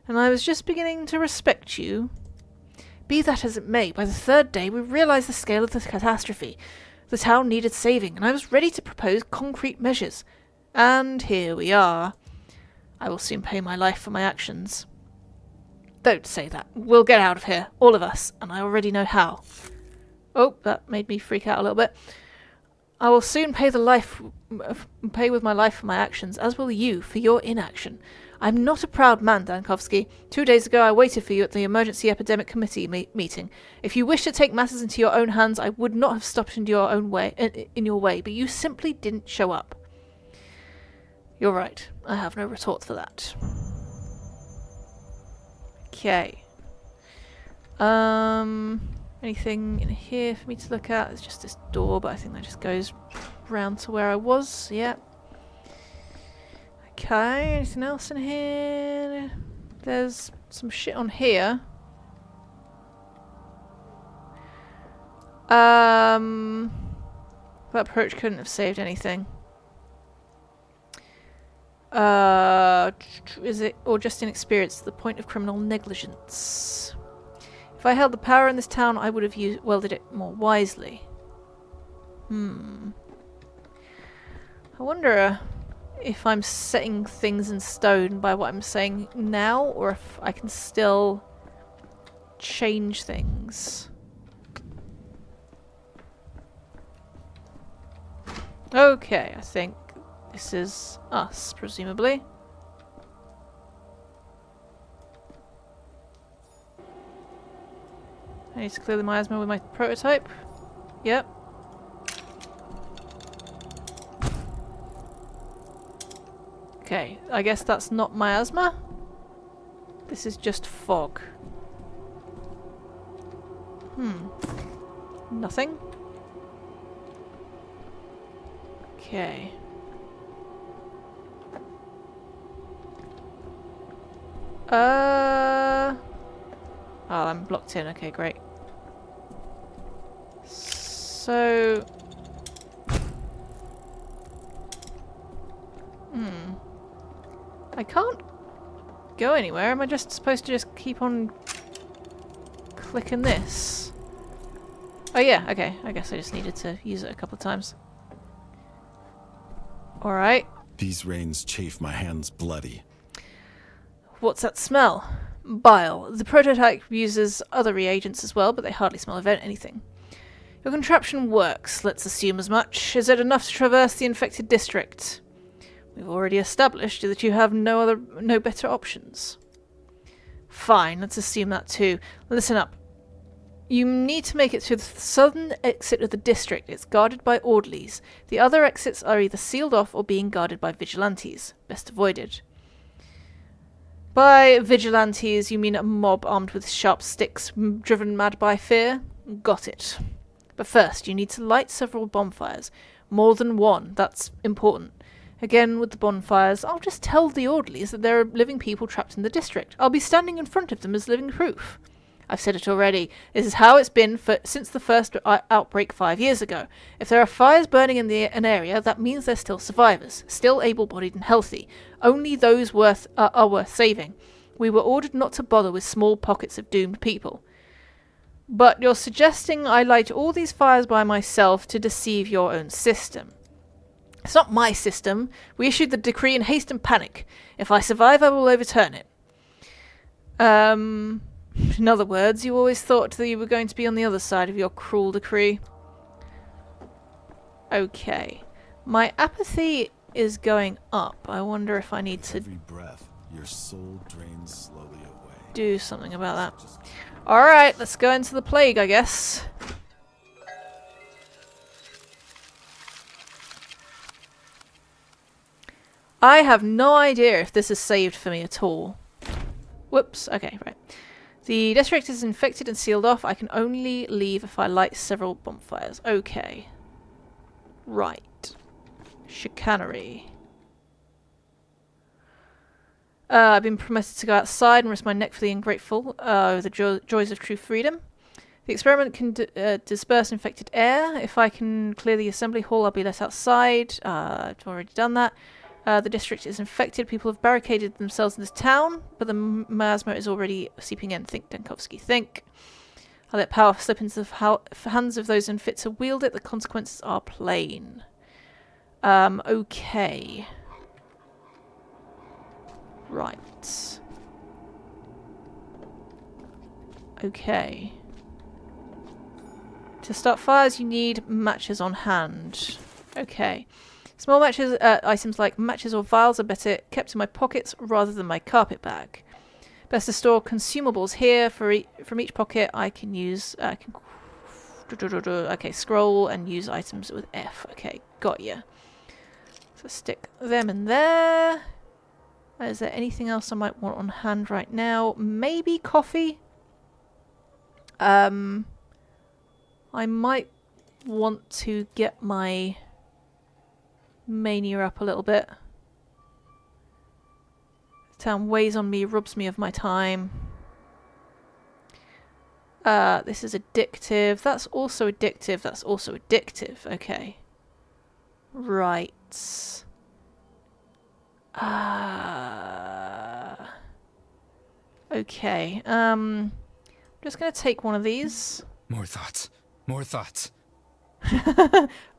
And I was just beginning to respect you. Be that as it may, by the third day we realized the scale of the catastrophe. The town needed saving, and I was ready to propose concrete measures. And here we are. I will soon pay my life for my actions. Don't say that. We'll get out of here, all of us, and I already know how. Oh, that made me freak out a little bit. I will soon pay with my life for my actions, as will you for your inaction. I'm not a proud man, Dankovsky. 2 days ago I waited for you at the Emergency Epidemic Committee meeting. If you wish to take matters into your own hands, I would not have stopped in your way, but you simply didn't show up. You're right. I have no retort for that. Okay. Anything in here for me to look at? It's just this door, but I think that just goes round to where I was. Yeah. Okay, anything else in here? There's some shit on here. That approach couldn't have saved anything. Is it, or just inexperience to the point of criminal negligence? If I held the power in this town, I would have wielded it more wisely. I wonder if I'm setting things in stone by what I'm saying now, or if I can still change things. Okay, I think this is us, presumably. I need to clear the miasma with my prototype. Yep. Okay, I guess that's not miasma. This is just fog. Nothing. Okay. Oh, I'm blocked in. Okay, great. So... I can't go anywhere. Am I just supposed to just keep on clicking this? Oh yeah, okay. I guess I just needed to use it a couple of times. Alright. These rains chafe my hands bloody. What's that smell? Bile. The prototype uses other reagents as well, but they hardly smell of anything. Your contraption works, let's assume as much. Is it enough to traverse the infected district? We've already established that you have no better options. Fine, let's assume that too. Listen up. You need to make it to the southern exit of the district. It's guarded by orderlies. The other exits are either sealed off or being guarded by vigilantes. Best avoided. By vigilantes, you mean a mob armed with sharp sticks, driven mad by fear? Got it. But first, you need to light several bonfires. More than one, that's important. Again, with the bonfires, I'll just tell the orderlies that there are living people trapped in the district. I'll be standing in front of them as living proof. I've said it already. This is how it's been since the first outbreak 5 years ago. If there are fires burning in an area, that means there's still survivors, still able-bodied and healthy. Only those are worth saving. We were ordered not to bother with small pockets of doomed people. But you're suggesting I light all these fires by myself to deceive your own system. It's not my system. We issued the decree in haste and panic. If I survive, I will overturn it. In other words, you always thought that you were going to be on the other side of your cruel decree. Okay. My apathy is going up. I wonder if I need to Every breath, your soul drains slowly away. do something about that. Alright, let's go into the plague, I guess. I have no idea if this is saved for me at all. Whoops. Okay, right. The district is infected and sealed off. I can only leave if I light several bonfires. Okay. Right. Chicanery. I've been permitted to go outside and risk my neck for the ungrateful. The joys of true freedom. The experiment can disperse infected air. If I can clear the assembly hall, I'll be let outside. I've already done that. The district is infected. People have barricaded themselves in this town, but the miasma is already seeping in. Think, Dankovsky, think. I let power slip into the hands of those unfit to wield it. The consequences are plain. Okay. Right. Okay. To start fires, you need matches on hand. Okay. Small matches, items like matches or vials are better kept in my pockets rather than my carpet bag. Best to store consumables here. From each pocket, I can use... okay, scroll and use items with F. Okay, got ya. So stick them in there. Is there anything else I might want on hand right now? Maybe coffee? I might want to get my mania up a little bit. The town weighs on me, robs me of my time. This is addictive. That's also addictive. That's also addictive. Okay. Right. Okay. I'm just gonna take one of these. More thoughts. More thoughts.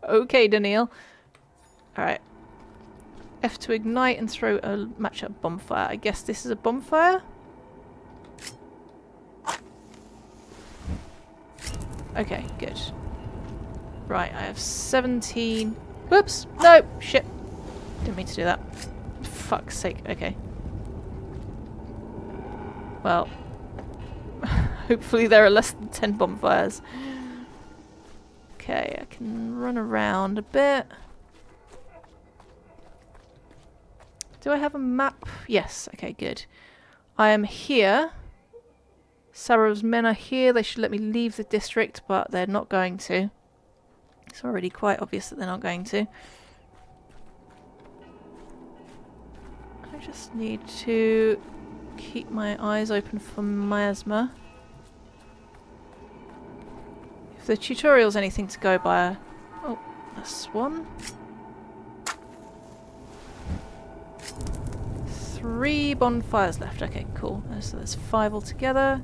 Okay, Daniil. Alright. F to ignite and throw a matchup bonfire. I guess this is a bonfire? Okay, good. Right, I have 17. Whoops! No! Shit! Didn't mean to do that. Fuck's sake. Okay. Well. Hopefully there are less than 10 bonfires. Okay, I can run around a bit. Do I have a map? Yes. Okay, good. I am here. Sarah's men are here. They should let me leave the district, but they're not going to. It's already quite obvious that they're not going to. I just need to keep my eyes open for miasma. If the tutorial's anything to go by... Oh, that's one. 3 bonfires left. Okay, cool. So there's 5 altogether.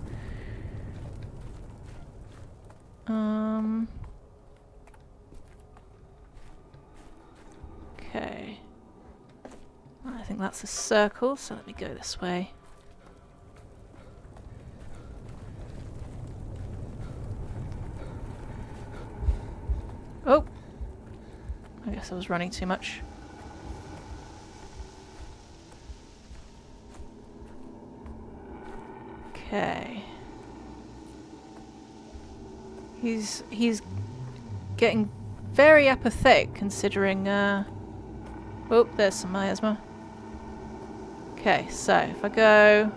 Okay. I think that's a circle, so let me go this way. Oh! I guess I was running too much. Okay. He's getting very apathetic considering oh, there's some miasma. Okay, so if I go...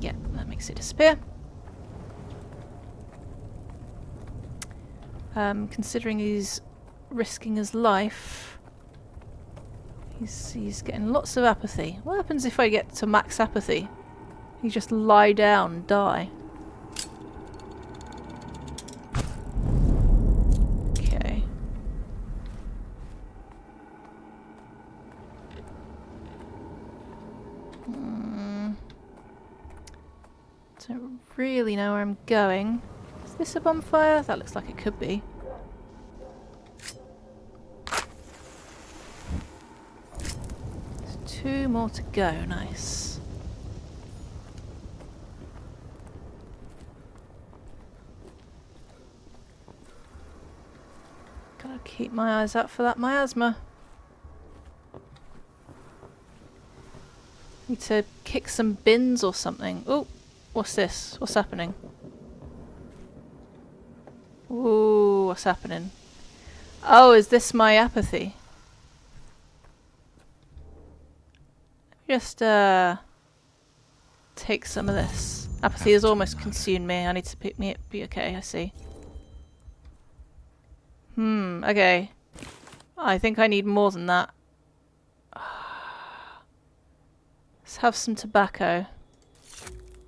Yeah, that makes it disappear. Considering he's risking his life, he's getting lots of apathy. What happens if I get to max apathy? You just lie down and die. Okay. Don't really know where I'm going. Is this a bonfire? That looks like it could be. There's 2 more to go. Nice. Gotta keep my eyes out for that miasma. Need to kick some bins or something. Oh, what's this? What's happening? Ooh, what's happening? Oh, is this my apathy? Just take some of this. Apathy has almost consumed me. I need to pick me up. Be okay. I see. Okay. I think I need more than that. Let's have some tobacco.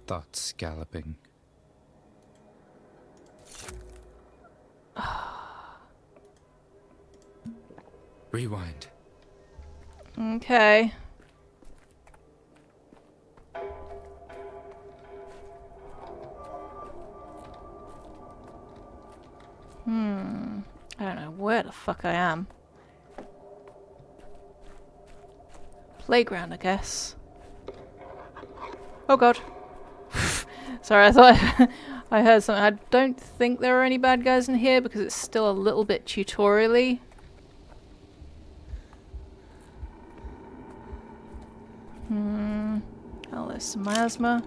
Thoughts galloping. Rewind. Okay. I don't know where the fuck I am. Playground, I guess. Oh god. Sorry, I thought I heard something. I don't think there are any bad guys in here because it's still a little bit tutorial-y. Oh, there's some miasma.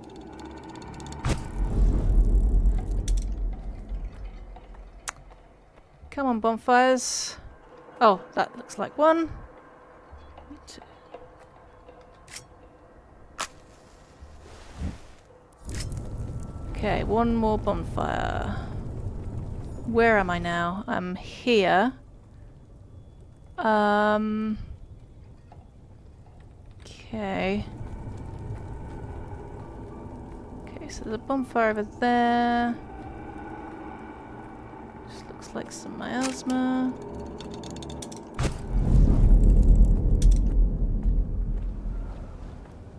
Come on, bonfires. Oh, that looks like 1. 2. Okay, 1 more bonfire. Where am I now? I'm here. Okay. Okay, so there's a bonfire over there. Just looks like some miasma.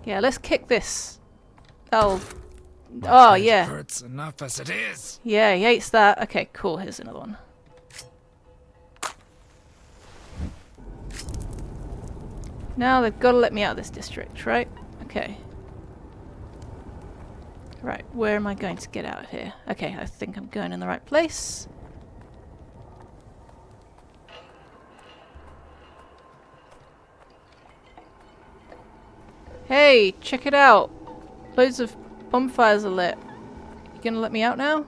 Yeah, let's kick this. Oh. Oh, yeah. Hurts enough as it is. Yeah, he hates that. Okay, cool. Here's another one. Now they've got to let me out of this district, right? Okay. Right, where am I going to get out of here? Okay, I think I'm going in the right place. Hey, check it out. Loads of bonfires are lit. You gonna let me out now?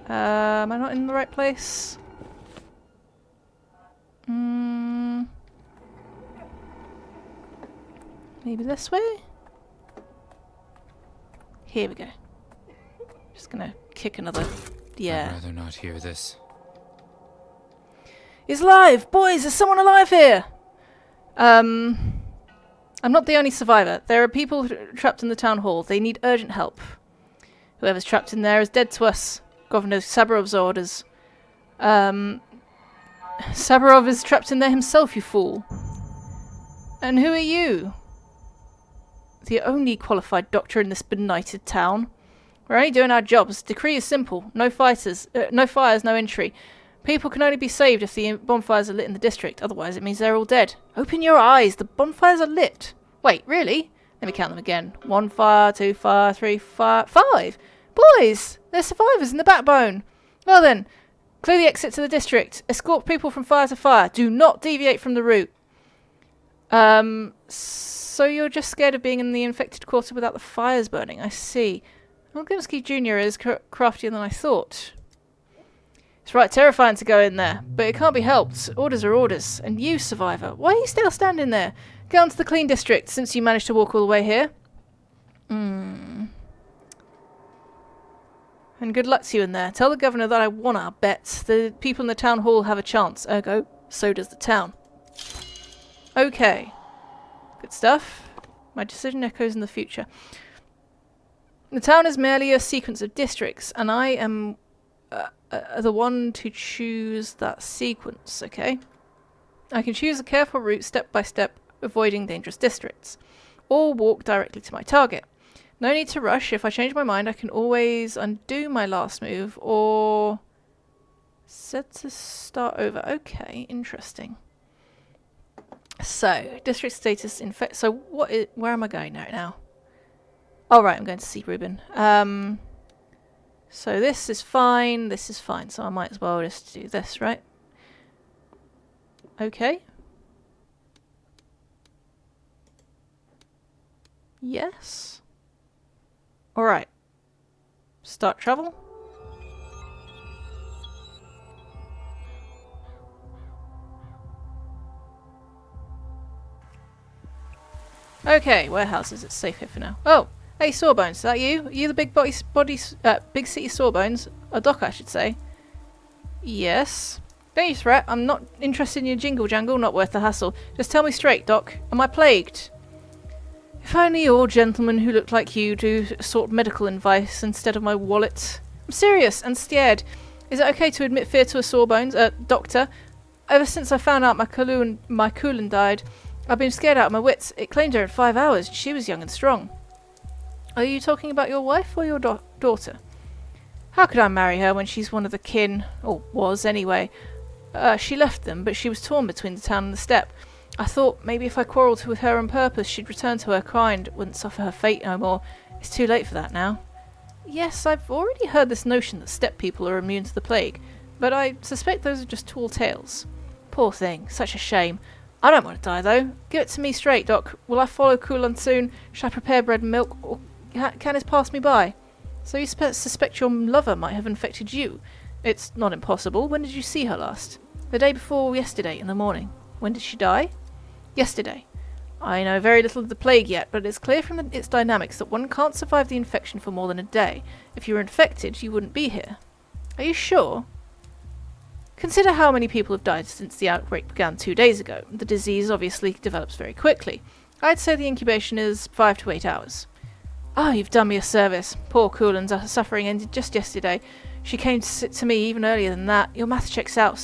Am I not in the right place? Maybe this way? Here we go. Just gonna kick another. Yeah. I'd rather not hear this. He's alive! Boys, there's someone alive here! I'm not the only survivor. There are people trapped in the town hall. They need urgent help. Whoever's trapped in there is dead to us. Governor Sabarov's orders. Sabarov is trapped in there himself, you fool. And who are you? The only qualified doctor in this benighted town. We're only doing our jobs. Decree is simple. No fighters, no fires, no entry. People can only be saved if the bonfires are lit in the district. Otherwise, it means they're all dead. Open your eyes. The bonfires are lit. Wait, really? Let me count them again. 1 fire, 2 fire, 3 fire, 5. Boys, there's survivors in the backbone. Well then, clear the exit to the district. Escort people from fire to fire. Do not deviate from the route. So you're just scared of being in the infected quarter without the fires burning. I see. Olgimsky Jr. is craftier than I thought. It's right terrifying to go in there, but it can't be helped. Orders are orders. And you, survivor, why are you still standing there? Get on to the clean district since you managed to walk all the way here. And good luck to you in there. Tell the governor that I won our bet. The people in the town hall have a chance. Ergo, so does the town. Okay. Good stuff. My decision echoes in the future. The town is merely a sequence of districts, and I am the one to choose that sequence, okay? I can choose a careful route step by step, avoiding dangerous districts, or walk directly to my target. No need to rush. If I change my mind, I can always undo my last move, or set to start over. Okay, interesting. So, district status infect. So, where am I going now? Oh, right, I'm going to see Ruben. So this is fine. This is fine. So I might as well just do this, right? Okay. Yes. All right. Start travel. Okay, warehouses. It's safe here for now. Oh, hey, Sawbones. Is that you? Are you the big big city Sawbones? A doc, I should say. Yes. Don't you threat. I'm not interested in your jingle jangle. Not worth the hassle. Just tell me straight, Doc. Am I plagued? If only all gentlemen who looked like you do sought medical advice instead of my wallet. I'm serious and scared. Is it okay to admit fear to a Sawbones, doctor? Ever since I found out my Kulin died, I've been scared out of my wits. It claimed her in 5 hours. She was young and strong. Are you talking about your wife or your daughter? How could I marry her when she's one of the kin? Or was, anyway. She left them, but she was torn between the town and the steppe. I thought maybe if I quarrelled with her on purpose, she'd return to her kind, wouldn't suffer her fate no more. It's too late for that now. Yes, I've already heard this notion that steppe people are immune to the plague, but I suspect those are just tall tales. Poor thing, such a shame. I don't want to die, though. Give it to me straight, Doc. Will I follow Kulon soon? Shall I prepare bread and milk, or can it pass me by? So you suspect your lover might have infected you? It's not impossible. When did you see her last? The day before yesterday, in the morning. When did she die? Yesterday. I know very little of the plague yet, but it's clear from its dynamics that one can't survive the infection for more than a day. If you were infected, you wouldn't be here. Are you sure? Consider how many people have died since the outbreak began 2 days ago. The disease obviously develops very quickly. I'd say the incubation is 5 to 8 hours. Ah, you've done me a service. Poor Kulin's suffering ended just yesterday. She came to me even earlier than that. Your math checks out,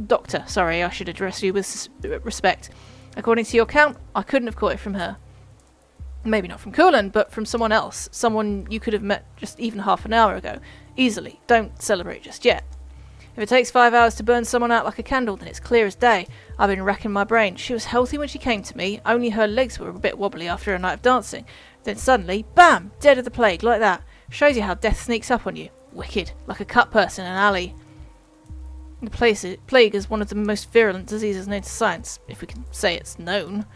Doctor. Sorry, I should address you with respect. According to your count, I couldn't have caught it from her. Maybe not from Kulin, but from someone else. Someone you could have met just even half an hour ago. Easily. Don't celebrate just yet. If it takes 5 hours to burn someone out like a candle, then it's clear as day. I've been racking my brain. She was healthy when she came to me, only her legs were a bit wobbly after a night of dancing. Then suddenly, bam! Dead of the plague, like that. Shows you how death sneaks up on you. Wicked, like a cut person in an alley. The plague is one of the most virulent diseases known to science, if we can say it's known.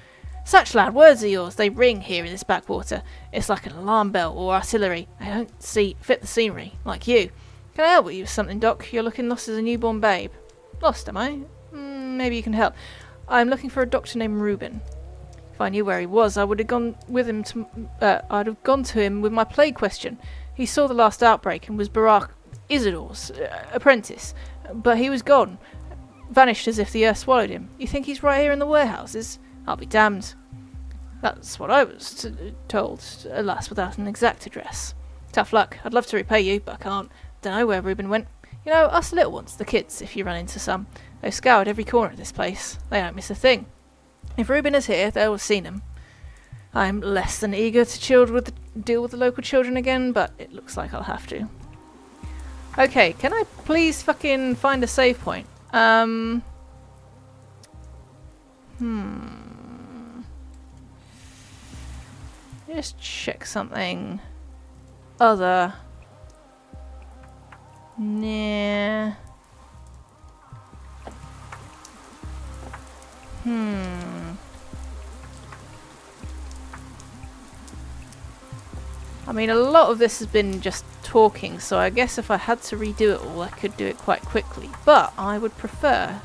Such loud words are yours, they ring here in this backwater. It's like an alarm bell or artillery. I don't fit the scenery, like you. Can I help you with something, Doc? You're looking lost as a newborn babe. Lost, am I? Maybe you can help. I'm looking for a doctor named Reuben. If I knew where he was, I would have gone with him to. I'd have gone to him with my plague question. He saw the last outbreak and was Barack Isidore's apprentice, but he was gone, vanished as if the earth swallowed him. You think he's right here in the warehouses? I'll be damned. That's what I was told, alas, without an exact address. Tough luck. I'd love to repay you, but I can't. Don't know where Reuben went. You know, us little ones, the kids, if you run into some. They've scoured every corner of this place. They don't miss a thing. If Reuben is here, they'll have seen him. I'm less than eager to deal with the local children again, but it looks like I'll have to. Okay, can I please fucking find a save point? Just check something. Other. Nah. I mean, a lot of this has been just talking, so I guess if I had to redo it all, I could do it quite quickly. But I would prefer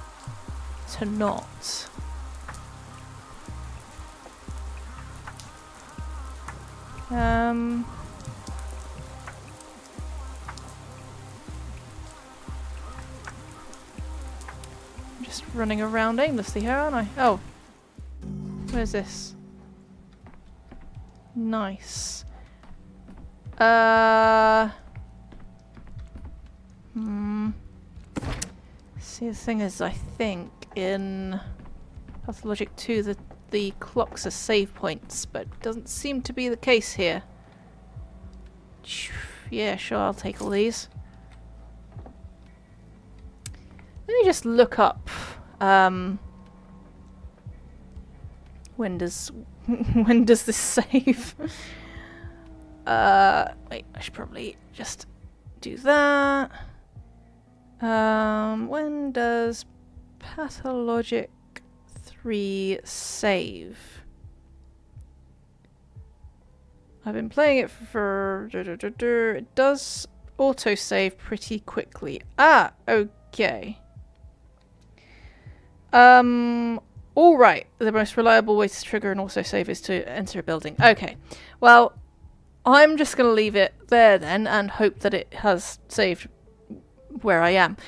to not. I'm just running around aimlessly here, aren't I? Oh. Where's this? Nice. See, the thing is, I think in Pathologic 2 the clocks are save points, but it doesn't seem to be the case here. Yeah, sure, I'll take all these. Let me just look up when does this save? Wait, I should probably just do that. When does Pathologic 3 save? I've been playing it for... It does auto-save pretty quickly. Ah, okay. Alright, the most reliable way to trigger an auto-save is to enter a building. Okay, well, I'm just going to leave it there then and hope that it has saved where I am.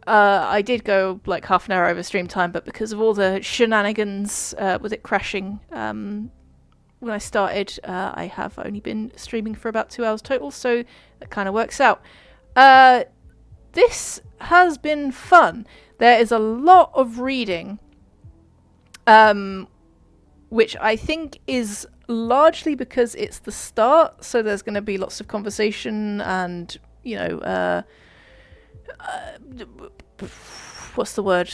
I did go like half an hour over stream time, but because of all the shenanigans with it crashing when I started, I have only been streaming for about 2 hours total, so that kind of works out. This has been fun. There is a lot of reading, which I think is largely because it's the start, so there's going to be lots of conversation and, you know, what's the word?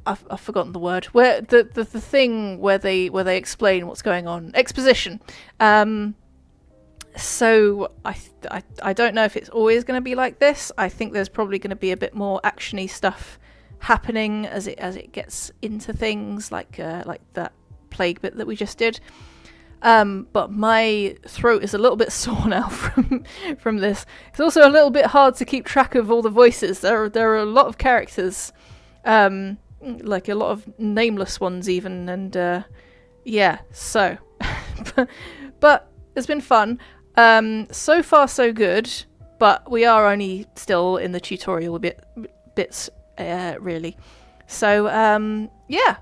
I've forgotten the word. Where the thing where they explain what's going on. Exposition. So I don't know if it's always going to be like this. I think there's probably going to be a bit more actiony stuff happening as it gets into things like that plague bit that we just did. But my throat is a little bit sore now from this. It's also a little bit hard to keep track of all the voices. There are a lot of characters, like a lot of nameless ones even, and yeah. So, but it's been fun. So far so good, but we are only still in the tutorial bits really. So yeah,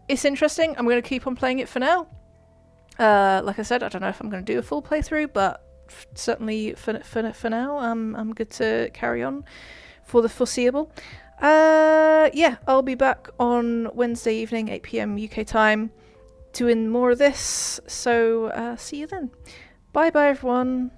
it's interesting. I'm going to keep on playing it for now. Like I said, I don't know if I'm going to do a full playthrough, but certainly for now, I'm good to carry on for the foreseeable. Yeah, I'll be back on Wednesday evening, 8 PM UK time, doing more of this. So see you then. Bye bye everyone.